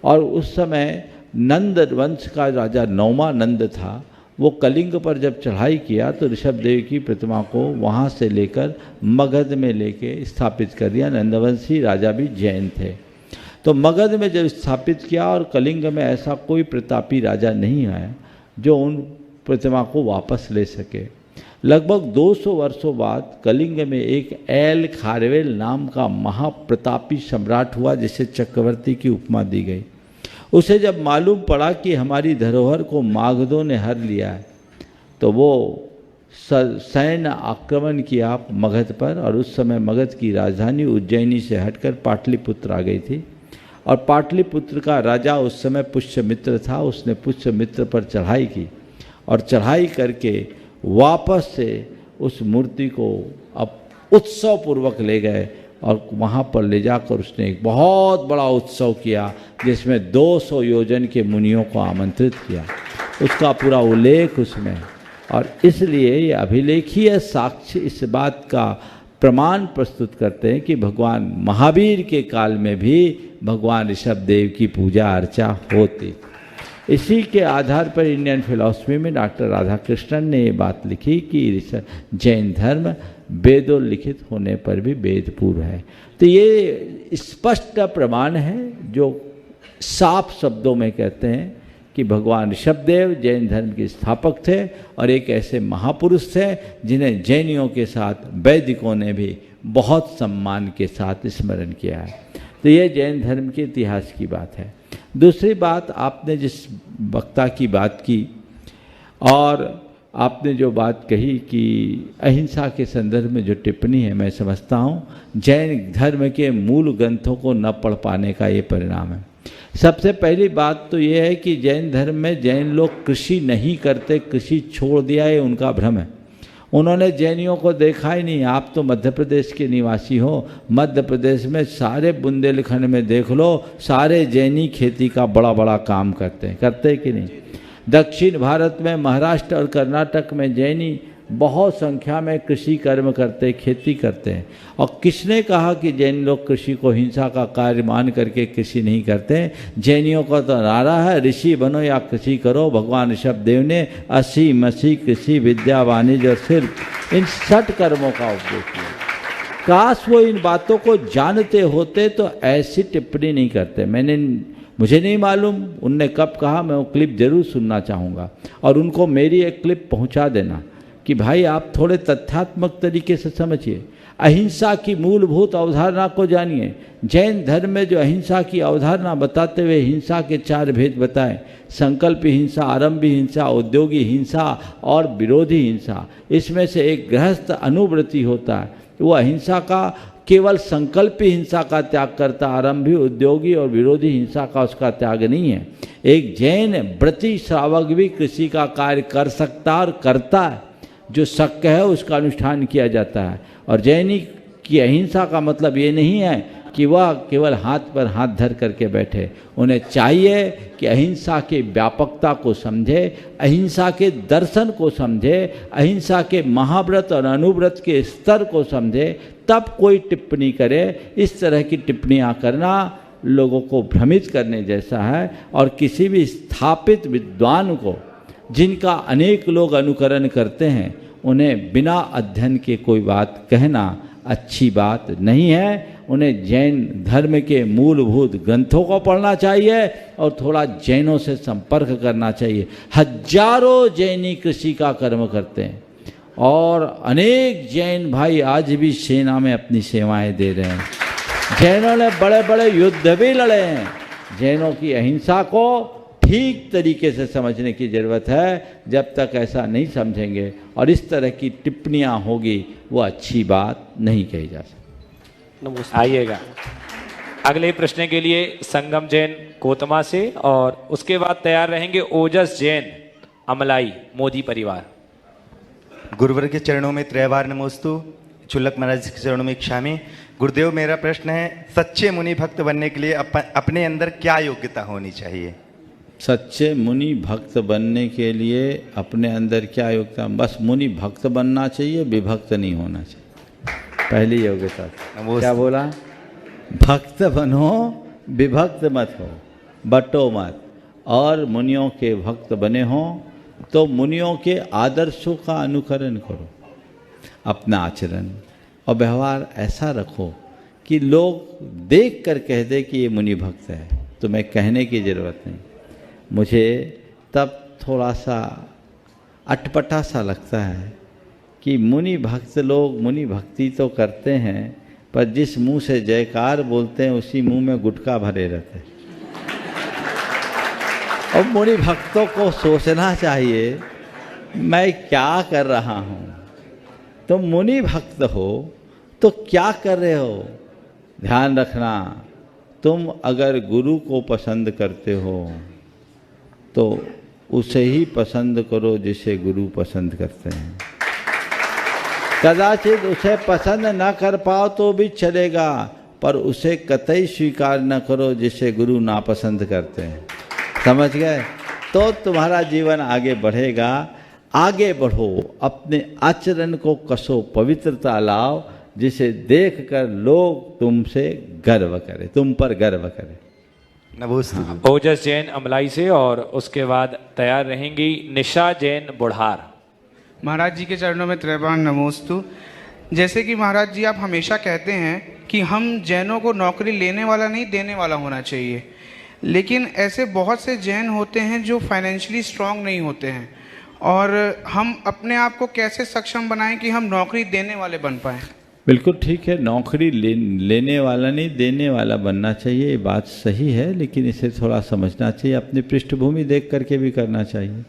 और उस समय नंद वंश का राजा नौमा नंद था, वो कलिंग पर जब चढ़ाई किया तो ऋषभदेव की प्रतिमा को वहाँ से लेकर मगध में लेके स्थापित कर दिया। नंदवंशी राजा भी जैन थे। तो मगध में जब स्थापित किया और कलिंग में ऐसा कोई प्रतापी राजा नहीं है जो उन प्रतिमा को वापस ले सके। लगभग 200 वर्षों बाद कलिंग में एक एल खारवेल नाम का महाप्रतापी सम्राट हुआ, जिसे चक्रवर्ती की उपमा दी गई। उसे जब मालूम पड़ा कि हमारी धरोहर को मागधों ने हर लिया है, तो वो सैन्य आक्रमण किया मगध पर, और उस समय मगध की राजधानी उज्जैनी से हटकर पाटलिपुत्र आ गई थी। और पाटलिपुत्र का राजा उस समय पुष्यमित्र था। उसने पुष्यमित्र पर चढ़ाई की और चढ़ाई करके वापस से उस मूर्ति को अब उत्सव पूर्वक ले गए और वहाँ पर ले जाकर उसने एक बहुत बड़ा उत्सव किया, जिसमें 200 योजन के मुनियों को आमंत्रित किया। उसका पूरा उल्लेख उसमें है। और इसलिए ये अभिलेखीय साक्ष्य इस बात का प्रमाण प्रस्तुत करते हैं कि भगवान महावीर के काल में भी भगवान ऋषभदेव की पूजा अर्चा होती। इसी के आधार पर इंडियन फिलॉसफी में डॉक्टर राधाकृष्णन ने ये बात लिखी कि जैन धर्म वेदों लिखित होने पर भी वेदपूर्व है। तो ये स्पष्ट प्रमाण है जो साफ शब्दों में कहते हैं कि भगवान ऋषभदेव जैन धर्म के स्थापक थे और एक ऐसे महापुरुष थे जिन्हें जैनियों के साथ वैदिकों ने भी बहुत सम्मान के साथ स्मरण किया है। तो ये जैन धर्म के इतिहास की बात है। दूसरी बात, आपने जिस वक्ता की बात की और आपने जो बात कही कि अहिंसा के संदर्भ में जो टिप्पणी है, मैं समझता हूँ जैन धर्म के मूल ग्रंथों को न पढ़ पाने का ये परिणाम है। सबसे पहली बात तो ये है कि जैन धर्म में जैन लोग कृषि नहीं करते, कृषि छोड़ दिया, ये उनका भ्रम है। उन्होंने जैनियों को देखा ही नहीं। आप तो मध्य प्रदेश के निवासी हो, मध्य प्रदेश में सारे बुंदेलखंड में देख लो, सारे जैनी खेती का बड़ा बड़ा काम करते हैं कि नहीं? दक्षिण भारत में महाराष्ट्र और कर्नाटक में जैनी बहुत संख्या में कृषि कर्म करते, खेती करते हैं। और किसने कहा कि जैन लोग कृषि को हिंसा का कार्य मान करके कृषि नहीं करते? जैनियों का तो नारा है, ऋषि बनो या कृषि करो। भगवान ऋषभदेव ने असी मसी कृषि विद्या वाणिज्य और सिर्फ इन 6 कर्मों का उपदेश किया। काश वो इन बातों को जानते होते तो ऐसी टिप्पणी नहीं करते। मुझे नहीं मालूम उनने कब कहा, मैं वो क्लिप जरूर सुनना चाहूँगा और उनको मेरी एक क्लिप पहुँचा देना कि भाई आप थोड़े तथ्यात्मक तरीके से समझिए, अहिंसा की मूलभूत अवधारणा को जानिए। जैन धर्म में जो अहिंसा की अवधारणा बताते हुए हिंसा के 4 भेद बताए, संकल्पी हिंसा, आरंभी हिंसा, उद्योगी हिंसा और विरोधी हिंसा। इसमें से एक गृहस्थ अनुवृत्ति होता है, वो अहिंसा का केवल संकल्पी हिंसा का त्याग करता, आरंभी, उद्योगी और विरोधी हिंसा का उसका त्याग नहीं है। एक जैन व्रती श्रावक भी कृषि का कार्य कर सकता और करता है, जो शक्य है उसका अनुष्ठान किया जाता है। और जैनी की अहिंसा का मतलब ये नहीं है कि वह केवल हाथ पर हाथ धर करके बैठे। उन्हें चाहिए कि अहिंसा की व्यापकता को समझे, अहिंसा के दर्शन को समझे, अहिंसा के महाव्रत और अनुव्रत के स्तर को समझे, तब कोई टिप्पणी करे। इस तरह की टिप्पणियाँ करना लोगों को भ्रमित करने जैसा है। और किसी भी स्थापित विद्वान को, जिनका अनेक लोग अनुकरण करते हैं, उन्हें बिना अध्ययन के कोई बात कहना अच्छी बात नहीं है। उन्हें जैन धर्म के मूलभूत ग्रंथों को पढ़ना चाहिए और थोड़ा जैनों से संपर्क करना चाहिए। हजारों जैनी कृषि का कर्म करते हैं और अनेक जैन भाई आज भी सेना में अपनी सेवाएं दे रहे हैं। जैनों ने बड़े बड़े युद्ध भी लड़े हैं। जैनों की अहिंसा को ठीक तरीके से समझने की ज़रूरत है। जब तक ऐसा नहीं समझेंगे और इस तरह की टिप्पणियाँ होगी, वो अच्छी बात नहीं कही जा सकती। आइएगा अगले प्रश्न के लिए संगम जैन कोतमा से, और उसके बाद तैयार रहेंगे ओजस जैन अमलाई मोदी परिवार। गुरुवर के चरणों में त्रैवार नमोस्तु, चुल्लक महाराज के चरणों में क्षामी। गुरुदेव, मेरा प्रश्न है, सच्चे मुनि भक्त बनने के लिए अपने अंदर क्या योग्यता होनी चाहिए? सच्चे मुनि भक्त बनने के लिए अपने अंदर क्या योग्यता? बस मुनि भक्त बनना चाहिए, विभक्त नहीं होना चाहिए। पहली योग्यता क्या बोला? भक्त बनो, विभक्त मत हो, बटो मत। और मुनियों के भक्त बने हो तो मुनियों के आदर्शों का अनुकरण करो। अपना आचरण और व्यवहार ऐसा रखो कि लोग देख कर कह दे कि ये मुनि भक्त है। तुम्हें कहने की ज़रूरत नहीं। मुझे तब थोड़ा सा अटपटा सा लगता है कि मुनि भक्त लोग मुनि भक्ति तो करते हैं, पर जिस मुंह से जयकार बोलते हैं उसी मुंह में गुटखा भरे रहते हैं। और मुनि भक्तों को सोचना चाहिए मैं क्या कर रहा हूँ। तुम मुनि भक्त हो तो क्या कर रहे हो। ध्यान रखना, तुम अगर गुरु को पसंद करते हो तो उसे ही पसंद करो जिसे गुरु पसंद करते हैं। कदाचित उसे पसंद न कर पाओ तो भी चलेगा, पर उसे कतई स्वीकार न करो जिसे गुरु नापसंद करते हैं। समझ गए? तो तुम्हारा जीवन आगे बढ़ेगा। आगे बढ़ो, अपने आचरण को कसो, पवित्रता लाओ, जिसे देखकर लोग तुमसे गर्व करें, तुम पर गर्व करें। नमोस्तु। ओजस जैन अमलाई से, और उसके बाद तैयार रहेंगी निशा जैन बुढ़ार। महाराज जी के चरणों में त्रैवार नमोस्तु। जैसे कि महाराज जी आप हमेशा कहते हैं कि हम जैनों को नौकरी लेने वाला नहीं देने वाला होना चाहिए, लेकिन ऐसे बहुत से जैन होते हैं जो फाइनेंशियली स्ट्रांग नहीं होते हैं, और हम अपने आप को कैसे सक्षम बनाएं कि हम नौकरी देने वाले बन पाएं। बिल्कुल ठीक है, नौकरी लेने वाला नहीं देने वाला बनना चाहिए, ये बात सही है, लेकिन इसे थोड़ा समझना चाहिए, अपनी पृष्ठभूमि देख करके भी करना चाहिए।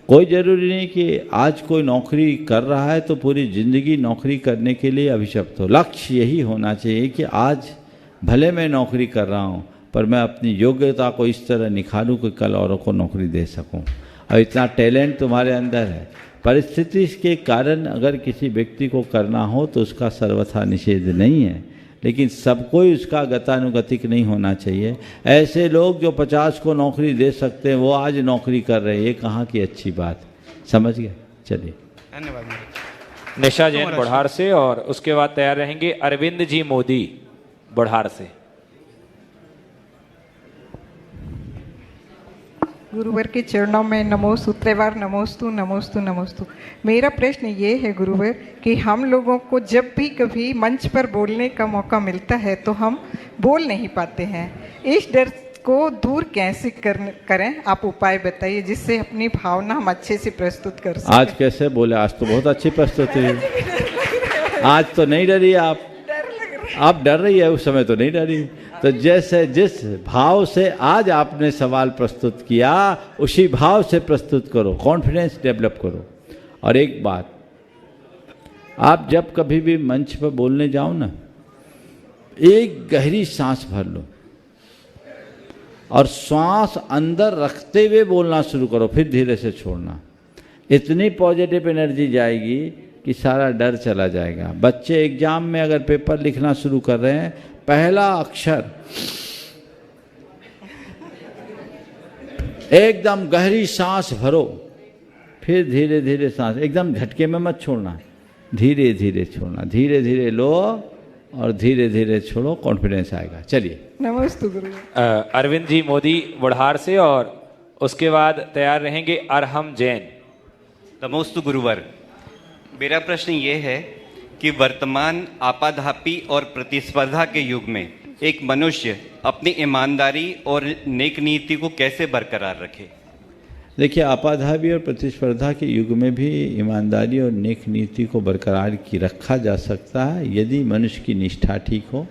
कोई ज़रूरी नहीं कि आज कोई नौकरी कर रहा है तो पूरी ज़िंदगी नौकरी करने के लिए अभिशप्त हो। लक्ष्य यही होना चाहिए कि आज भले मैं नौकरी कर रहा हूँ, पर मैं अपनी योग्यता को इस तरह निखारूं कि कल औरों को नौकरी दे सकूं। और इतना टैलेंट तुम्हारे अंदर है। परिस्थिति के कारण अगर किसी व्यक्ति को करना हो तो उसका सर्वथा निषेध नहीं है, लेकिन सबको ही उसका गतानुगतिक नहीं होना चाहिए। ऐसे लोग जो 50 को नौकरी दे सकते हैं वो आज नौकरी कर रहे हैं, ये कहाँ की अच्छी बात। समझ गए? चलिए, धन्यवाद। निशा जैन बुढ़ार से, और उसके बाद तैयार रहेंगे अरविंद जी मोदी बुढ़ार से। गुरुवर के चरणों में नमोस्तु, त्रैवार नमोस्तु नमोस्तु नमोस्तु। मेरा प्रश्न ये है गुरुवर कि हम लोगों को जब भी कभी मंच पर बोलने का मौका मिलता है तो हम बोल नहीं पाते हैं। इस डर को दूर कैसे करें, आप उपाय बताइए जिससे अपनी भावना हम अच्छे से प्रस्तुत कर सकें। आज कैसे बोले? आज तो बहुत अच्छी प्रस्तुति है। आज तो नहीं डरी आप डर रही है, उस समय तो नहीं डरी। तो जैसे जिस भाव से आज आपने सवाल प्रस्तुत किया उसी भाव से प्रस्तुत करो, कॉन्फिडेंस डेवलप करो। और एक बात, आप जब कभी भी मंच पर बोलने जाओ ना, एक गहरी सांस भर लो और श्वास अंदर रखते हुए बोलना शुरू करो, फिर धीरे से छोड़ना। इतनी पॉजिटिव एनर्जी जाएगी कि सारा डर चला जाएगा। बच्चे एग्जाम में अगर पेपर लिखना शुरू कर रहे हैं, पहला अक्षर एकदम गहरी सांस भरो, फिर धीरे धीरे सांस, एकदम झटके में मत छोड़ना, धीरे धीरे छोड़ना, धीरे धीरे लो और धीरे धीरे छोड़ो, कॉन्फिडेंस आएगा। चलिए, नमस्ते गुरु। अरविंद जी मोदी बुढ़ार से, और उसके बाद तैयार रहेंगे अरहम जैन। नमोस्तु गुरुवर। मेरा प्रश्न ये है कि वर्तमान आपाधापी और प्रतिस्पर्धा के युग में एक मनुष्य अपनी ईमानदारी और नेक नीति को कैसे बरकरार रखे। देखिए, आपाधापी और प्रतिस्पर्धा के युग में भी ईमानदारी और नेक नीति को बरकरार की रखा जा सकता है यदि मनुष्य की निष्ठा ठीक हो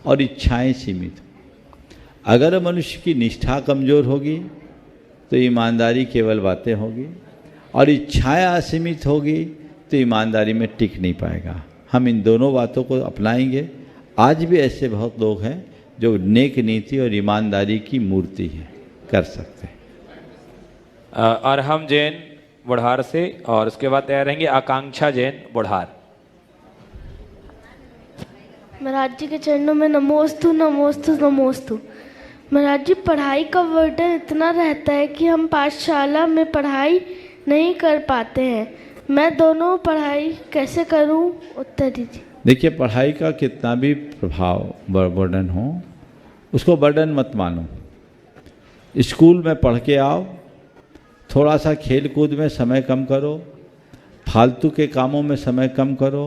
और इच्छाएं सीमित हो। अगर मनुष्य की निष्ठा कमज़ोर होगी तो ईमानदारी केवल बातें होगी, और इच्छाएं असीमित होगी तो ईमानदारी में टिक नहीं पाएगा। हम इन दोनों बातों को अपनाएंगे। आज भी ऐसे बहुत लोग हैं जो नेक नीति और ईमानदारी की मूर्ति है, कर सकते हैं। अरहम जैन बुढ़ार से, और उसके बाद तैयार रहेंगे आकांक्षा जैन बुढ़ार। महाराज जी के चरणों में नमोस्तु नमोस्तु नमोस्तु। महाराज जी, पढ़ाई का बर्डन इतना रहता है कि हम पाठशाला में पढ़ाई नहीं कर पाते हैं। मैं दोनों पढ़ाई कैसे करूं, उत्तर दीजिए। देखिए, पढ़ाई का कितना भी प्रभाव बर्डन हो, उसको बर्डन मत मानो। स्कूल में पढ़ के आओ, थोड़ा सा खेल कूद में समय कम करो, फालतू के कामों में समय कम करो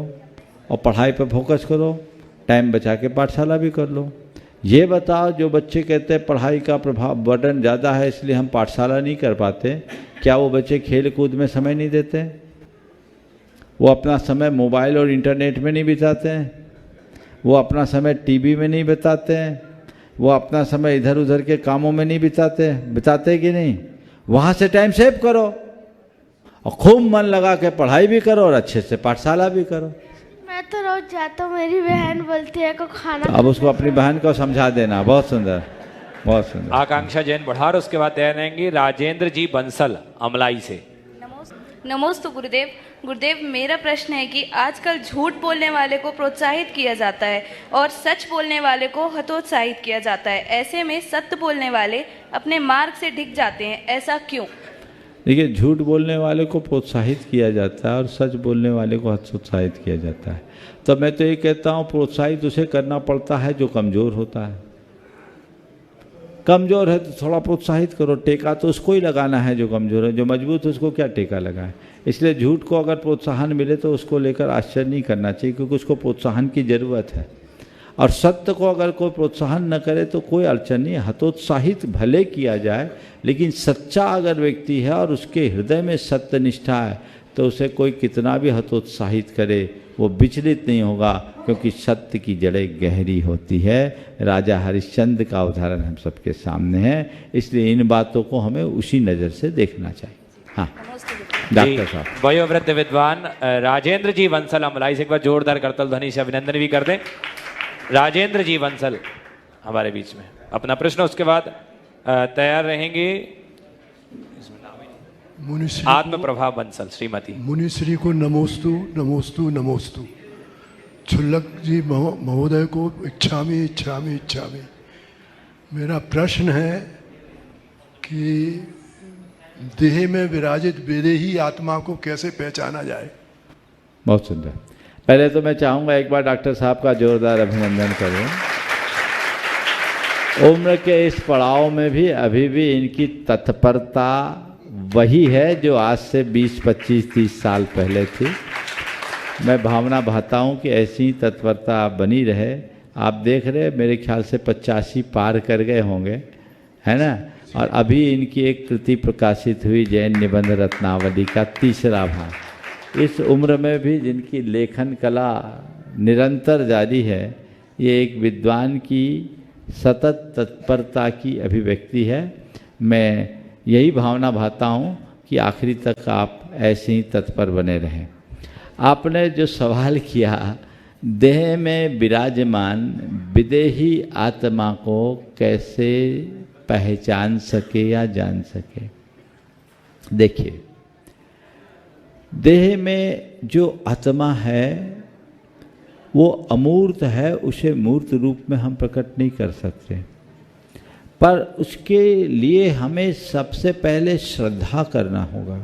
और पढ़ाई पर फोकस करो। टाइम बचा के पाठशाला भी कर लो। ये बताओ, जो बच्चे कहते हैं पढ़ाई का प्रभाव बर्डन ज़्यादा है इसलिए हम पाठशाला नहीं कर पाते, क्या वो बच्चे खेल कूद में समय नहीं देते? वो अपना समय मोबाइल और इंटरनेट में नहीं बिताते हैं? वो अपना समय टीवी में नहीं बिताते हैं? वो अपना समय इधर उधर के कामों में नहीं बिताते कि नहीं? वहाँ से टाइम सेव करो और खूब मन लगा के पढ़ाई भी करो और अच्छे से पाठशाला भी करो। मैं तो रोज जाता हूँ, मेरी बहन बोलती है को खाना। तो अब उसको अपनी बहन को समझा देना। बहुत सुंदर, बहुत सुंदर। आकांक्षा जैन बुढ़ार, उसके बाद तैयार रहेंगी राजेंद्र जी बंसल अमलाई से। नमोस्तु गुरुदेव। गुरुदेव, मेरा प्रश्न है कि आजकल झूठ बोलने वाले को प्रोत्साहित किया जाता है और सच बोलने वाले को हतोत्साहित किया जाता है। ऐसे में सत्य बोलने वाले अपने मार्ग से ढिक जाते हैं, ऐसा क्यों? देखिए, झूठ बोलने वाले को प्रोत्साहित किया जाता है और सच बोलने वाले को हतोत्साहित किया जाता है। तो मैं तो ये कहता हूँ, प्रोत्साहित उसे करना पड़ता है जो कमज़ोर होता है। कमज़ोर है तो थोड़ा प्रोत्साहित करो। टेका तो उसको ही लगाना है जो कमज़ोर है, जो मजबूत है उसको क्या टेका लगाए। इसलिए झूठ को अगर प्रोत्साहन मिले तो उसको लेकर आश्चर्य नहीं करना चाहिए, क्योंकि उसको प्रोत्साहन की ज़रूरत है। और सत्य को अगर कोई प्रोत्साहन न करे तो कोई अड़चन नहीं। हतोत्साहित भले किया जाए, लेकिन सच्चा अगर व्यक्ति है और उसके हृदय में सत्य निष्ठा है तो उसे कोई कितना भी हतोत्साहित करे वो विचलित नहीं होगा, क्योंकि सत्य की जड़ें गहरी होती है। राजा हरिश्चंद्र का उदाहरण हम सबके सामने है, इसलिए इन बातों को हमें उसी नज़र से देखना चाहिए। हाँ डॉक्टर साहब। वयोवृद्ध विद्वान राजेंद्र जी बंसल अमलाई से एक बार जोरदार करतल ध्वनि से अभिनंदन भी कर दें। राजेंद्र जी बंसल हमारे बीच में अपना प्रश्न, उसके बाद तैयार रहेंगे आत्म प्रभा बंसल श्रीमती। मुनिश्री को नमोस्तु नमोस्तु नमोस्तु। छुल्लक जी महोदय को इच्छामि इच्छामि इच्छामि। मेरा प्रश्न है कि देह में विराजित विदेही आत्मा को कैसे पहचाना जाए? बहुत सुंदर। पहले तो मैं चाहूँगा एक बार डॉक्टर साहब का जोरदार अभिनंदन करें। उम्र के इस पड़ाव में भी अभी भी इनकी तत्परता वही है जो आज से 20, 25, 30 साल पहले थी। मैं भावना बहाता हूँ कि ऐसी तत्परता बनी रहे। आप देख रहे मेरे ख्याल से 85 पार कर गए होंगे, है ना? और अभी इनकी एक कृति प्रकाशित हुई जैन निबंध रत्नावली का 3रा भाग। इस उम्र में भी जिनकी लेखन कला निरंतर जारी है, ये एक विद्वान की सतत तत्परता की अभिव्यक्ति है। मैं यही भावना भाता हूँ कि आखिरी तक आप ऐसे ही तत्पर बने रहें। आपने जो सवाल किया, देह में विराजमान विदेही आत्मा को कैसे पहचान सके या जान सके। देखिए, देह में जो आत्मा है वो अमूर्त है, उसे मूर्त रूप में हम प्रकट नहीं कर सकते, पर उसके लिए हमें सबसे पहले श्रद्धा करना होगा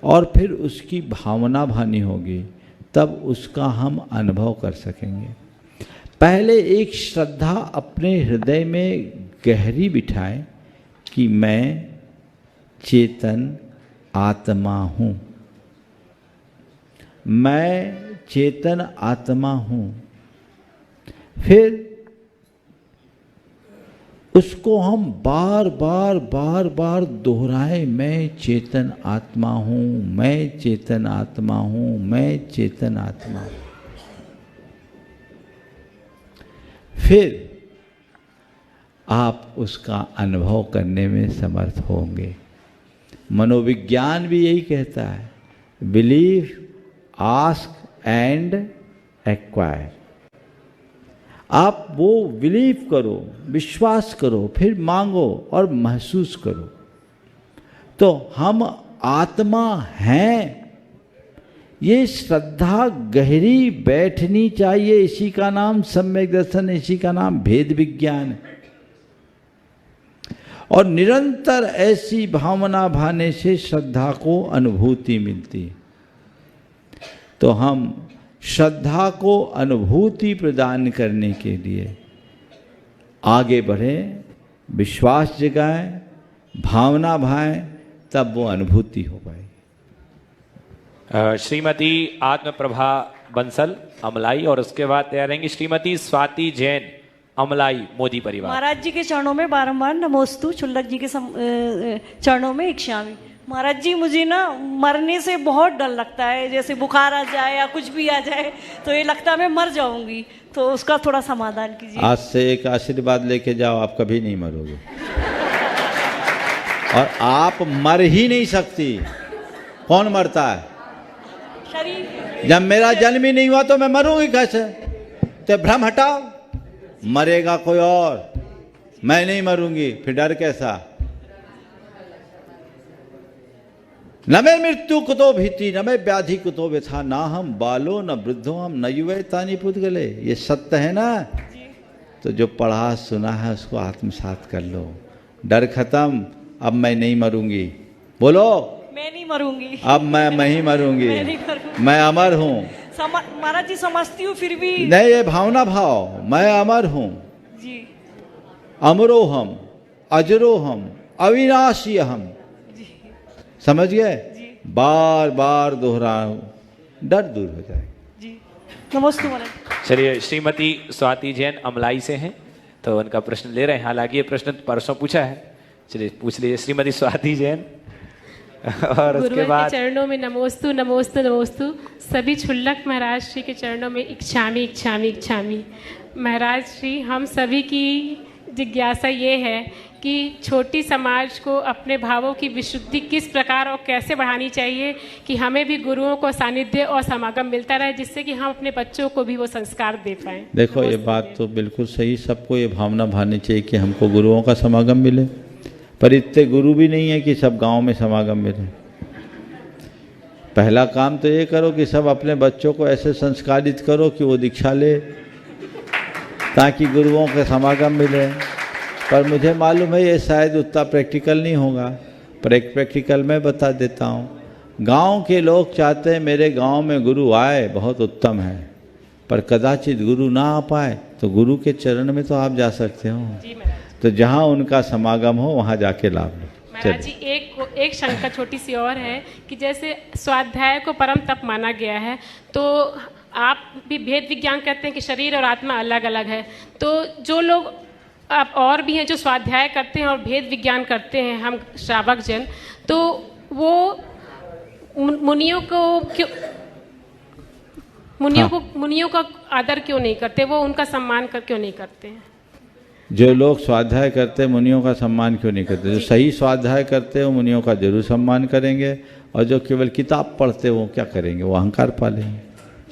और फिर उसकी भावना भानी होगी, तब उसका हम अनुभव कर सकेंगे। पहले एक श्रद्धा अपने हृदय में गहरी बिठाएं कि मैं चेतन आत्मा हूँ, मैं चेतन आत्मा हूँ। फिर उसको हम बार बार दोहराएं, मैं चेतन आत्मा हूँ, मैं चेतन आत्मा हूँ, मैं चेतन आत्मा हूँ। फिर आप उसका अनुभव करने में समर्थ होंगे। मनोविज्ञान भी यही कहता है, बिलीव, आस्क एंड एक्वायर। आप वो बिलीव करो, विश्वास करो, फिर मांगो और महसूस करो। तो हम आत्मा हैं, ये श्रद्धा गहरी बैठनी चाहिए। इसी का नाम सम्यक दर्शन, इसी का नाम भेद विज्ञान है। और निरंतर ऐसी भावना भाने से श्रद्धा को अनुभूति मिलती है। तो हम श्रद्धा को अनुभूति प्रदान करने के लिए आगे बढ़ें, विश्वास जगाएं, भावना भाएं, तब वो अनुभूति हो पाएगी। श्रीमती आत्मप्रभा बंसल अमलाई, और उसके बाद तैयार रहेंगी श्रीमती स्वाति जैन अमलाई मोदी परिवार। महाराज जी के चरणों में बारंबार नमोस्तु, छुल्लक जी के चरणों में इच्छामि। महाराज जी मुझे ना मरने से बहुत डर लगता है, जैसे बुखार आ जाए या कुछ भी आ जाए तो ये लगता है मैं मर जाऊंगी, तो उसका थोड़ा समाधान कीजिए। आज से एक आशीर्वाद लेके जाओ, आप कभी नहीं मरोगे और आप मर ही नहीं सकती। कौन मरता है? शरीर। जब मेरा जन्म ही नहीं हुआ तो मैं मरूंगी कैसे? तो भ्रम हटाओ, मरेगा कोई और, मैं नहीं मरूंगी, फिर डर कैसा? न मे मृत्यु कुतो भीति न मे व्याधि कुतो व्यथा, ना हम बालो न वृद्धो हम न युवे तानी पुद्गले। ये सत्य है ना? तो जो पढ़ा सुना है उसको आत्मसात कर लो। डर खत्म, अब मैं नहीं मरूंगी। बोलो, मैं नहीं मरूंगी। अब मैं ही मरूंगी, मैं अमर हूँ। महाराज जी समझती हूँ फिर भी नहीं, ये भावना भाव, मैं अमर हूँ जी, अमरो हम, अजरो हम, अविनाशी हम। समझ गए? बार बार दोहराओ, डर दूर हो जाए। जी नमस्ते महाराज। चलिए, श्रीमती स्वाति जैन अमलाई से हैं तो उनका प्रश्न ले रहे हैं। हालांकि ये प्रश्न परसों पूछा है, चलिए पूछ लीजिए श्रीमती स्वाति जैन। और उसके बाद के चरणों में नमोस्तु नमोस्तु नमोस्तु। सभी क्षुल्लक महाराज श्री के चरणों में इच्छामी इच्छामी इच्छामी। महाराज श्री, हम सभी की जिज्ञासा ये है कि छोटी समाज को अपने भावों की विशुद्धि किस प्रकार और कैसे बढ़ानी चाहिए कि हमें भी गुरुओं को सानिध्य और समागम मिलता रहे, जिससे कि हम अपने बच्चों को भी वो संस्कार दे पाएँ। देखो, ये बात तो बिल्कुल सही, सबको ये भावना भानी चाहिए कि हमको गुरुओं का समागम मिले, पर इतने गुरु भी नहीं है कि सब गांव में समागम मिले। पहला काम तो ये करो कि सब अपने बच्चों को ऐसे संस्कारित करो कि वो दीक्षा ले, ताकि गुरुओं के समागम मिले। पर मुझे मालूम है ये शायद उतना प्रैक्टिकल नहीं होगा, पर एक प्रैक्टिकल मैं बता देता हूँ। गांव के लोग चाहते हैं मेरे गांव में गुरु आए, बहुत उत्तम है, पर कदाचित गुरु ना आ पाए तो गुरु के चरण में तो आप जा सकते हो। तो जहाँ उनका समागम हो वहाँ जाके लाभ लो। महाराज जी, एक शंका छोटी सी और है कि जैसे स्वाध्याय को परम तप माना गया है, तो आप भी भेद विज्ञान कहते हैं कि शरीर और आत्मा अलग अलग है, तो जो लोग आप और भी हैं जो स्वाध्याय करते हैं और भेद विज्ञान करते हैं, हम श्रावक जन, तो वो मुनियों को क्यों, मुनियों का आदर क्यों नहीं करते? वो उनका सम्मान क्यों नहीं करते हैं? जो लोग स्वाध्याय करते हैं मुनियों का सम्मान क्यों नहीं करते? जो सही स्वाध्याय करते हैं वो मुनियों का जरूर सम्मान करेंगे, और जो केवल किताब पढ़ते हैं वो क्या करेंगे? वो अहंकार पालेंगे।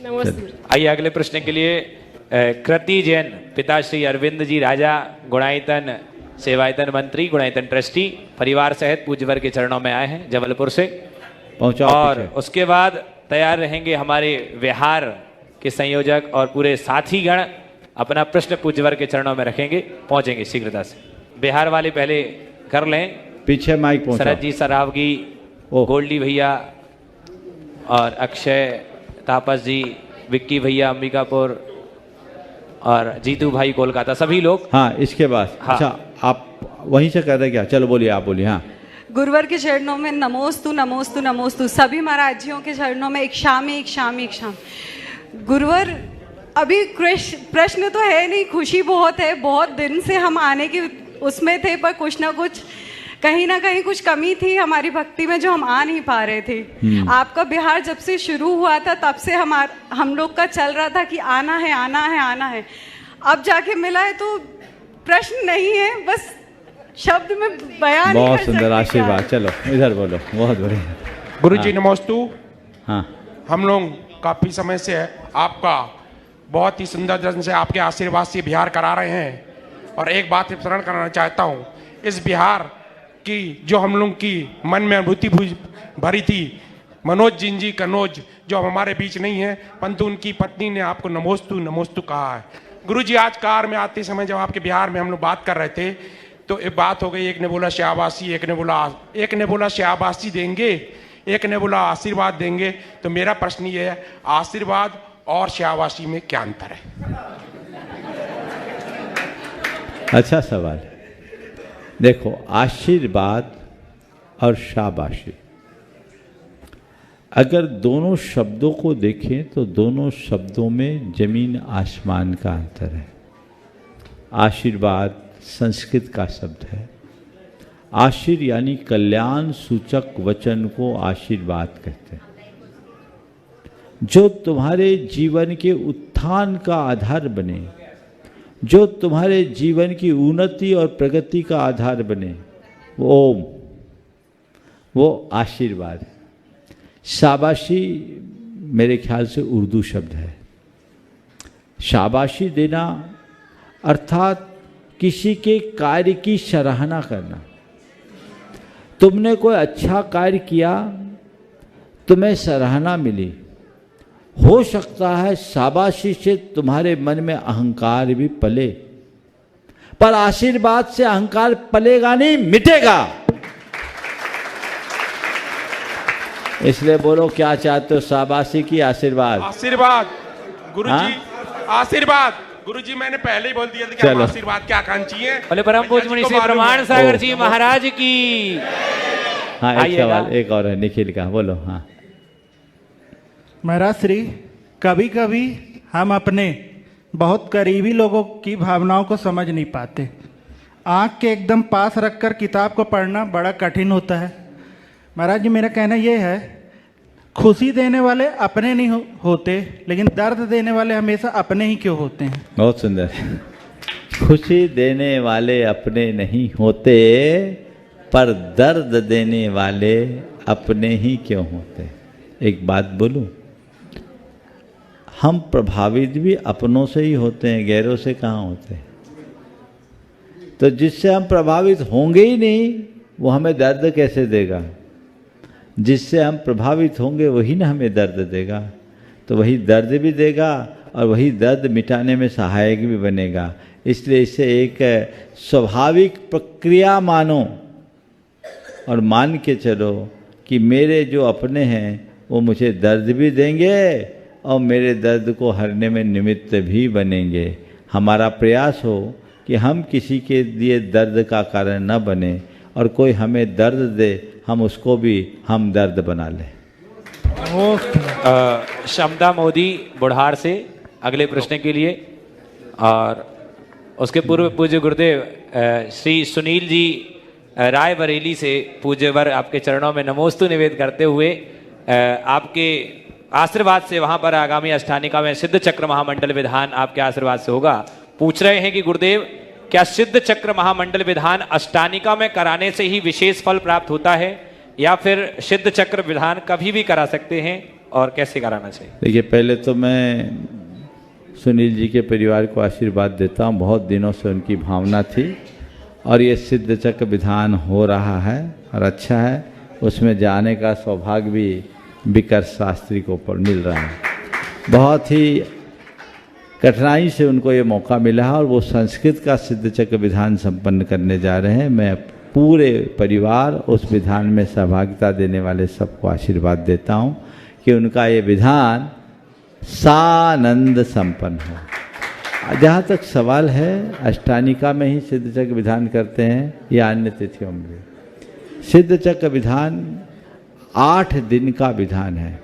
नमस्ते। आइए अगले प्रश्न के लिए कृति जैन, पिताश्री अरविंद जी राजा, गुणायतन सेवायतन मंत्री, गुणायतन ट्रस्टी, परिवार सहित पूज्यवर के चरणों में आए हैं जबलपुर से। पहुंचाओ। और उसके बाद तैयार रहेंगे हमारे विहार के संयोजक और पूरे साथीगण, अपना प्रश्न पूज्यवर के चरणों में रखेंगे, पहुंचेंगे शीघ्रता से। बिहार वाले पहले कर लें, पीछे माइक पहुंचाओ। शरद जी सरावगी, गोल्डी भैया और अक्षय, तापस जी, विक्की भैया अंबिकापुर और जीतू भाई कोलकाता, सभी लोग। हाँ, इसके बाद। हाँ। अच्छा, आप वहीं से कर रहे क्या? चलो बोलिए, आप बोलिए। हाँ। गुरुवर के चरणों में नमोस्तु नमोस्तु नमोस्तु। सभी महाराजियों के चरणों में इक्षामी इक्षामी इक्षामी। गुरुवर, अभी प्रश्न तो है नहीं, खुशी बहुत है, बहुत दिन से हम आने की उसमें थे, पर कुछ ना कुछ कहीं ना कहीं कुछ कमी थी हमारी भक्ति में जो हम आ नहीं पा रहे थे। आपका बिहार जब से शुरू हुआ था तब से हम लोग का चल रहा था कि आना है आना है आना है। अब जाके मिला है तो प्रश्न नहीं है, बस शब्द में बयान। बहुत सुंदर आशीर्वाद। चलो इधर बोलो। बहुत बढ़िया। गुरु जी नमोस्तु। हाँ, हम लोग काफ़ी समय से आपका बहुत ही सुंदर दर्शन से आपके आशीर्वाद से बिहार करा रहे हैं, और एक बात स्मरण कराना चाहता हूँ, इस बिहार की जो हम लोग की मन में अनुभूति भरी थी, मनोज जी कनोज जो हमारे बीच नहीं है, परंतु उनकी पत्नी ने आपको नमोस्तु नमोस्तु कहा है। गुरु जी, आज कार में आते समय जब आपके बिहार में हम लोग बात कर रहे थे तो एक बात हो गई, एक ने बोला श्याबासी, एक ने बोला श्याबासी देंगे, एक ने बोला आशीर्वाद देंगे। तो मेरा प्रश्न ये है, आशीर्वाद और श्याबासी में क्या अंतर है? अच्छा सवाल है। देखो, आशीर्वाद और शाबाशी, अगर दोनों शब्दों को देखें तो दोनों शब्दों में जमीन आसमान का अंतर है। आशीर्वाद संस्कृत का शब्द है आशीर यानी कल्याण सूचक वचन को आशीर्वाद कहते हैं, जो तुम्हारे जीवन के उत्थान का आधार बने, जो तुम्हारे जीवन की उन्नति और प्रगति का आधार बने, वो आशीर्वाद है। शाबाशी मेरे ख्याल से उर्दू शब्द है। शाबाशी देना अर्थात किसी के कार्य की सराहना करना। तुमने कोई अच्छा कार्य किया, तुम्हें सराहना मिली, हो सकता है शाबाशी से तुम्हारे मन में अहंकार भी पले, पर आशीर्वाद से अहंकार पलेगा नहीं, मिटेगा। इसलिए बोलो क्या चाहते हो, शाबाशी की आशीर्वाद? आशीर्वाद गुरुजी, आशीर्वाद गुरुजी। मैंने पहले ही बोल दिया था कि हम आशीर्वाद क्या कांची है। बोले परम पूज्य मुनि श्री प्रमाण सागर जी महाराज की। हाँ, एक सवाल एक और है निखिल का, बोलो। हाँ महाराज श्री, कभी कभी हम अपने बहुत करीबी लोगों की भावनाओं को समझ नहीं पाते। आँख के एकदम पास रखकर किताब को पढ़ना बड़ा कठिन होता है। महाराज जी, मेरा कहना यह है, खुशी देने वाले अपने नहीं होते, लेकिन दर्द देने वाले हमेशा अपने ही क्यों होते हैं? बहुत सुंदर। खुशी देने वाले अपने नहीं होते, पर दर्द देने वाले अपने ही क्यों होते? एक बात बोलूं, हम प्रभावित भी अपनों से ही होते हैं, गैरों से कहाँ होते हैं। तो जिससे हम प्रभावित होंगे ही नहीं, वो हमें दर्द कैसे देगा? जिससे हम प्रभावित होंगे वही ना हमें दर्द देगा। तो वही दर्द भी देगा और वही दर्द मिटाने में सहायक भी बनेगा। इसलिए इसे एक स्वाभाविक प्रक्रिया मानो और मान के चलो कि मेरे जो अपने हैं वो मुझे दर्द भी देंगे और मेरे दर्द को हरने में निमित्त भी बनेंगे। हमारा प्रयास हो कि हम किसी के लिए दर्द का कारण न बने और कोई हमें दर्द दे, हम उसको भी हम दर्द बना लें। शमदा मोदी बुढ़ार से अगले प्रश्न के लिए, और उसके पूर्व पूज्य गुरुदेव श्री सुनील जी राय बरेली से पूज्यवर आपके चरणों में नमोस्तु निवेद करते हुए आपके आशीर्वाद से वहां पर आगामी अष्टानिका में सिद्ध चक्र महामंडल विधान आपके आशीर्वाद से होगा। पूछ रहे हैं कि गुरुदेव, क्या सिद्ध चक्र महामंडल विधान अष्टानिका में कराने से ही विशेष फल प्राप्त होता है, या फिर सिद्ध चक्र विधान कभी भी करा सकते हैं, और कैसे कराना चाहिए? देखिए, पहले तो मैं सुनील जी के परिवार को आशीर्वाद देता हूँ। बहुत दिनों से उनकी भावना थी और ये सिद्ध चक्र विधान हो रहा है और अच्छा है। उसमें जाने का सौभाग्य भी विकर्ष शास्त्री को मिल रहा है। बहुत ही कठिनाई से उनको ये मौका मिला है और वो संस्कृत का सिद्ध चक्र विधान संपन्न करने जा रहे हैं। मैं पूरे परिवार उस विधान में सहभागिता देने वाले सबको आशीर्वाद देता हूँ कि उनका ये विधान सानंद संपन्न हो। जहाँ तक सवाल है, अष्टानिका में ही सिद्ध चक्र विधान करते हैं या अन्य तिथियों में भी? सिद्ध चक्र विधान 8 दिन का विधान है।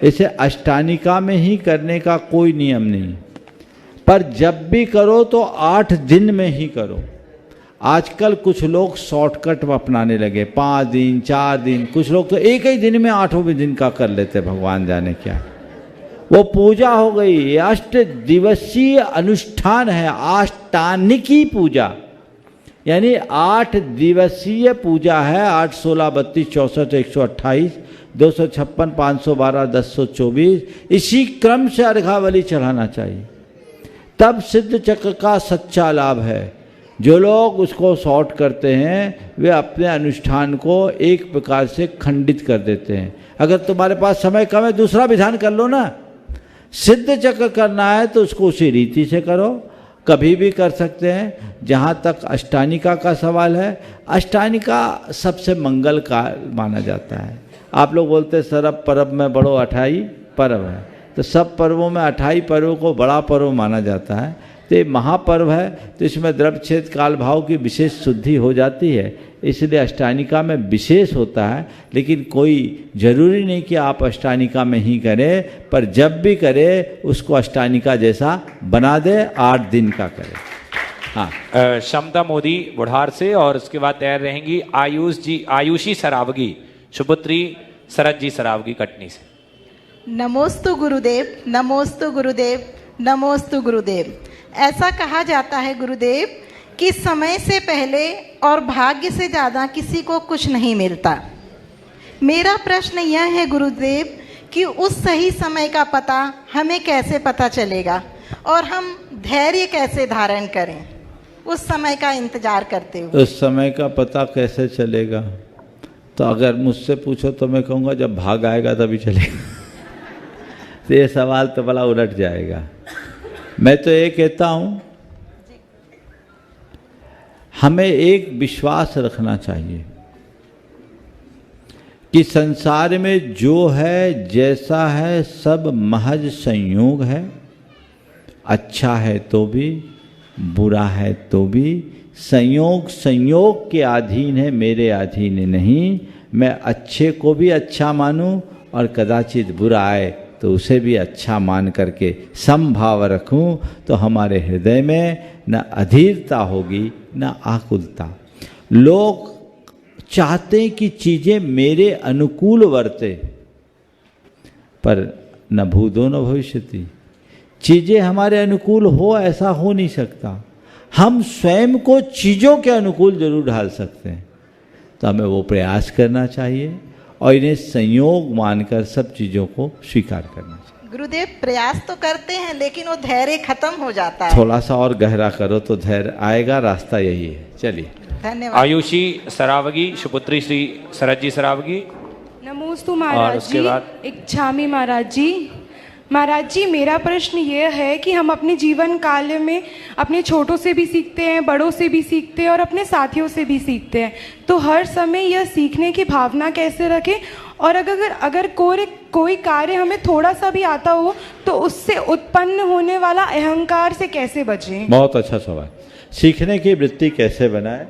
इसे अष्टानिका में ही करने का कोई नियम नहीं, पर जब भी करो तो 8 दिन में ही करो। आजकल कुछ लोग शॉर्टकट अपनाने लगे, 5 दिन 4 दिन, कुछ लोग तो एक ही दिन में 8वें दिन का कर लेते, भगवान जाने क्या। वो पूजा हो गई, 8 दिवसीय अनुष्ठान है, अष्टानिकी पूजा, यानी 8 दिवसीय पूजा है। 8, 16, 32, 64, 128, 256, 512, 1024, इसी क्रम से अर्घावली चढ़ाना चाहिए, तब सिद्ध चक्र का सच्चा लाभ है। जो लोग उसको शॉर्ट करते हैं वे अपने अनुष्ठान को एक प्रकार से खंडित कर देते हैं। अगर तुम्हारे पास समय कम है, दूसरा विधान कर लो ना। सिद्ध चक्र करना है तो उसको उसी रीति से करो, कभी भी कर सकते हैं। जहाँ तक अष्टानिका का सवाल है, अष्टानिका सबसे मंगल का माना जाता है। आप लोग बोलते हैं सरब पर्व में बड़ो 28 पर्व है, तो सब पर्वों में 28 पर्वों को बड़ा पर्व माना जाता है। तो ये महापर्व है, तो इसमें द्रव्य छेद काल भाव की विशेष शुद्धि हो जाती है, इसलिए अष्टानिका में विशेष होता है। लेकिन कोई जरूरी नहीं कि आप अष्टानिका में ही करें, पर जब भी करें उसको अष्टानिका जैसा बना दे, 8 दिन का करें। हाँ क्षमता मोदी बुढ़ार से, और उसके बाद तैयार रहेंगी आयुषी सरावगी सुपुत्री शरद जी सरावगी कटनी से। नमोस्तु गुरुदेव, नमोस्तु गुरुदेव, नमोस्तु गुरुदेव। ऐसा कहा जाता है गुरुदेव कि समय से पहले और भाग्य से ज़्यादा किसी को कुछ नहीं मिलता। मेरा प्रश्न यह है गुरुदेव कि उस सही समय का पता हमें कैसे पता चलेगा और हम धैर्य कैसे धारण करें उस समय का इंतजार करते हुए। उस समय का पता कैसे चलेगा, तो अगर मुझसे पूछो तो मैं कहूँगा जब भाग आएगा तभी चलेगा। तो ये सवाल तो बड़ा उलट जाएगा। मैं तो ये कहता हूँ हमें एक विश्वास रखना चाहिए कि संसार में जो है जैसा है सब महज संयोग है। अच्छा है तो भी, बुरा है तो भी, संयोग संयोग के अधीन है, मेरे अधीन नहीं। मैं अच्छे को भी अच्छा मानूं और कदाचित बुरा आए तो उसे भी अच्छा मान करके समभाव रखूं, तो हमारे हृदय में न अधीरता होगी न आकुलता। लोग चाहते हैं कि चीज़ें मेरे अनुकूल वर्ते, पर न भूतो न भविष्यति। चीज़ें हमारे अनुकूल हो ऐसा हो नहीं सकता। हम स्वयं को चीज़ों के अनुकूल जरूर ढाल सकते हैं, तो हमें वो प्रयास करना चाहिए और इन्हें संयोग मानकर सब चीज़ों को स्वीकार करना चाहिए। गुरुदेव प्रयास तो करते हैं लेकिन वो धैर्य खत्म हो जाता है। थोड़ा सा और गहरा करो तो धैर्य आएगा, रास्ता यही है। चलिए धन्यवाद। आयुषी सरावगी सुपुत्री श्री शरद जी सरावगी। नमोस्तु और महाराज उसके जी, बाद इच्छामी महाराज जी। महाराज जी मेरा प्रश्न ये है कि हम अपने जीवन काल में अपने छोटों से भी सीखते हैं, बड़ों से भी सीखते हैं और अपने साथियों से भी सीखते हैं, तो हर समय यह सीखने की भावना कैसे रखें, और अगर कोई कार्य हमें थोड़ा सा भी आता हो तो उससे उत्पन्न होने वाला अहंकार से कैसे बचें। बहुत अच्छा सवाल। सीखने की वृत्ति कैसे बनाए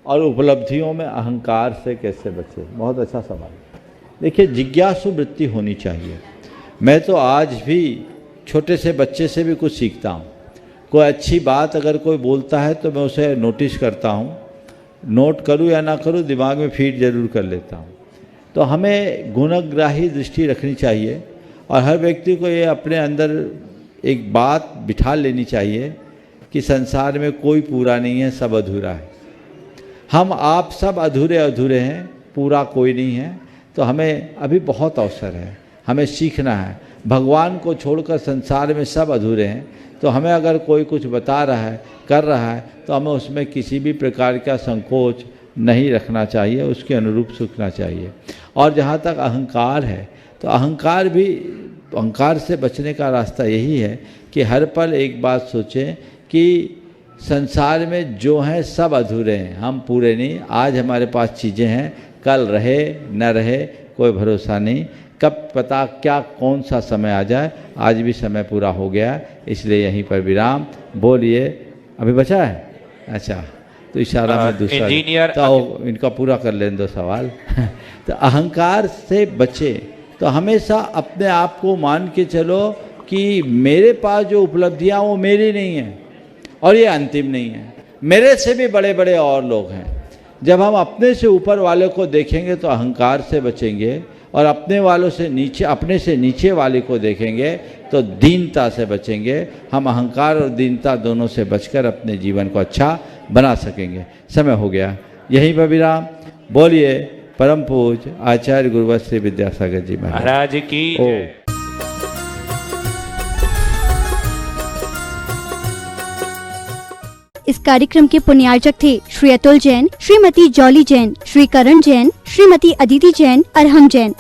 और उपलब्धियों में अहंकार से कैसे बचे, बहुत अच्छा सवाल। देखिए जिज्ञासु वृत्ति होनी चाहिए। मैं तो आज भी छोटे से बच्चे से भी कुछ सीखता हूँ। कोई अच्छी बात अगर कोई बोलता है तो मैं उसे नोटिस करता हूँ, नोट करूँ या ना करूँ दिमाग में फीड जरूर कर लेता हूँ। तो हमें गुणग्राही दृष्टि रखनी चाहिए और हर व्यक्ति को ये अपने अंदर एक बात बिठा लेनी चाहिए कि संसार में कोई पूरा नहीं है, सब अधूरा है। हम आप सब अधूरे अधूरे हैं, पूरा कोई नहीं है। तो हमें अभी बहुत अवसर है, हमें सीखना है। भगवान को छोड़कर संसार में सब अधूरे हैं, तो हमें अगर कोई कुछ बता रहा है, कर रहा है, तो हमें उसमें किसी भी प्रकार का संकोच नहीं रखना चाहिए, उसके अनुरूप सीखना चाहिए। और जहाँ तक अहंकार है, तो अहंकार से बचने का रास्ता यही है कि हर पल एक बात सोचें कि संसार में जो हैं सब अधूरे हैं, हम पूरे नहीं। आज हमारे पास चीज़ें हैं, कल रहे न रहे कोई भरोसा नहीं, कब पता क्या कौन सा समय आ जाए। आज भी समय पूरा हो गया, इसलिए यहीं पर विराम। बोलिए, अभी बचा है? अच्छा, तो इशारा में दूसरा इंजीनियर तो इनका पूरा कर लें दो सवाल। तो अहंकार से बचे तो हमेशा अपने आप को मान के चलो कि मेरे पास जो उपलब्धियाँ वो मेरी नहीं हैं और ये अंतिम नहीं है, मेरे से भी बड़े बड़े और लोग हैं। जब हम अपने से ऊपर वाले को देखेंगे तो अहंकार से बचेंगे, और अपने से नीचे वाले को देखेंगे तो दीनता से बचेंगे। हम अहंकार और दीनता दोनों से बचकर अपने जीवन को अच्छा बना सकेंगे। समय हो गया, यहीं पर विराम। बोलिए परम पूज्य आचार्य गुरुवर श्री विद्यासागर जी महाराज की जय। इस कार्यक्रम के पुण्यार्चक थे श्री अतुल जैन, श्रीमती जॉली जैन, श्री करण जैन, श्रीमती अदिति जैन और हम जैन।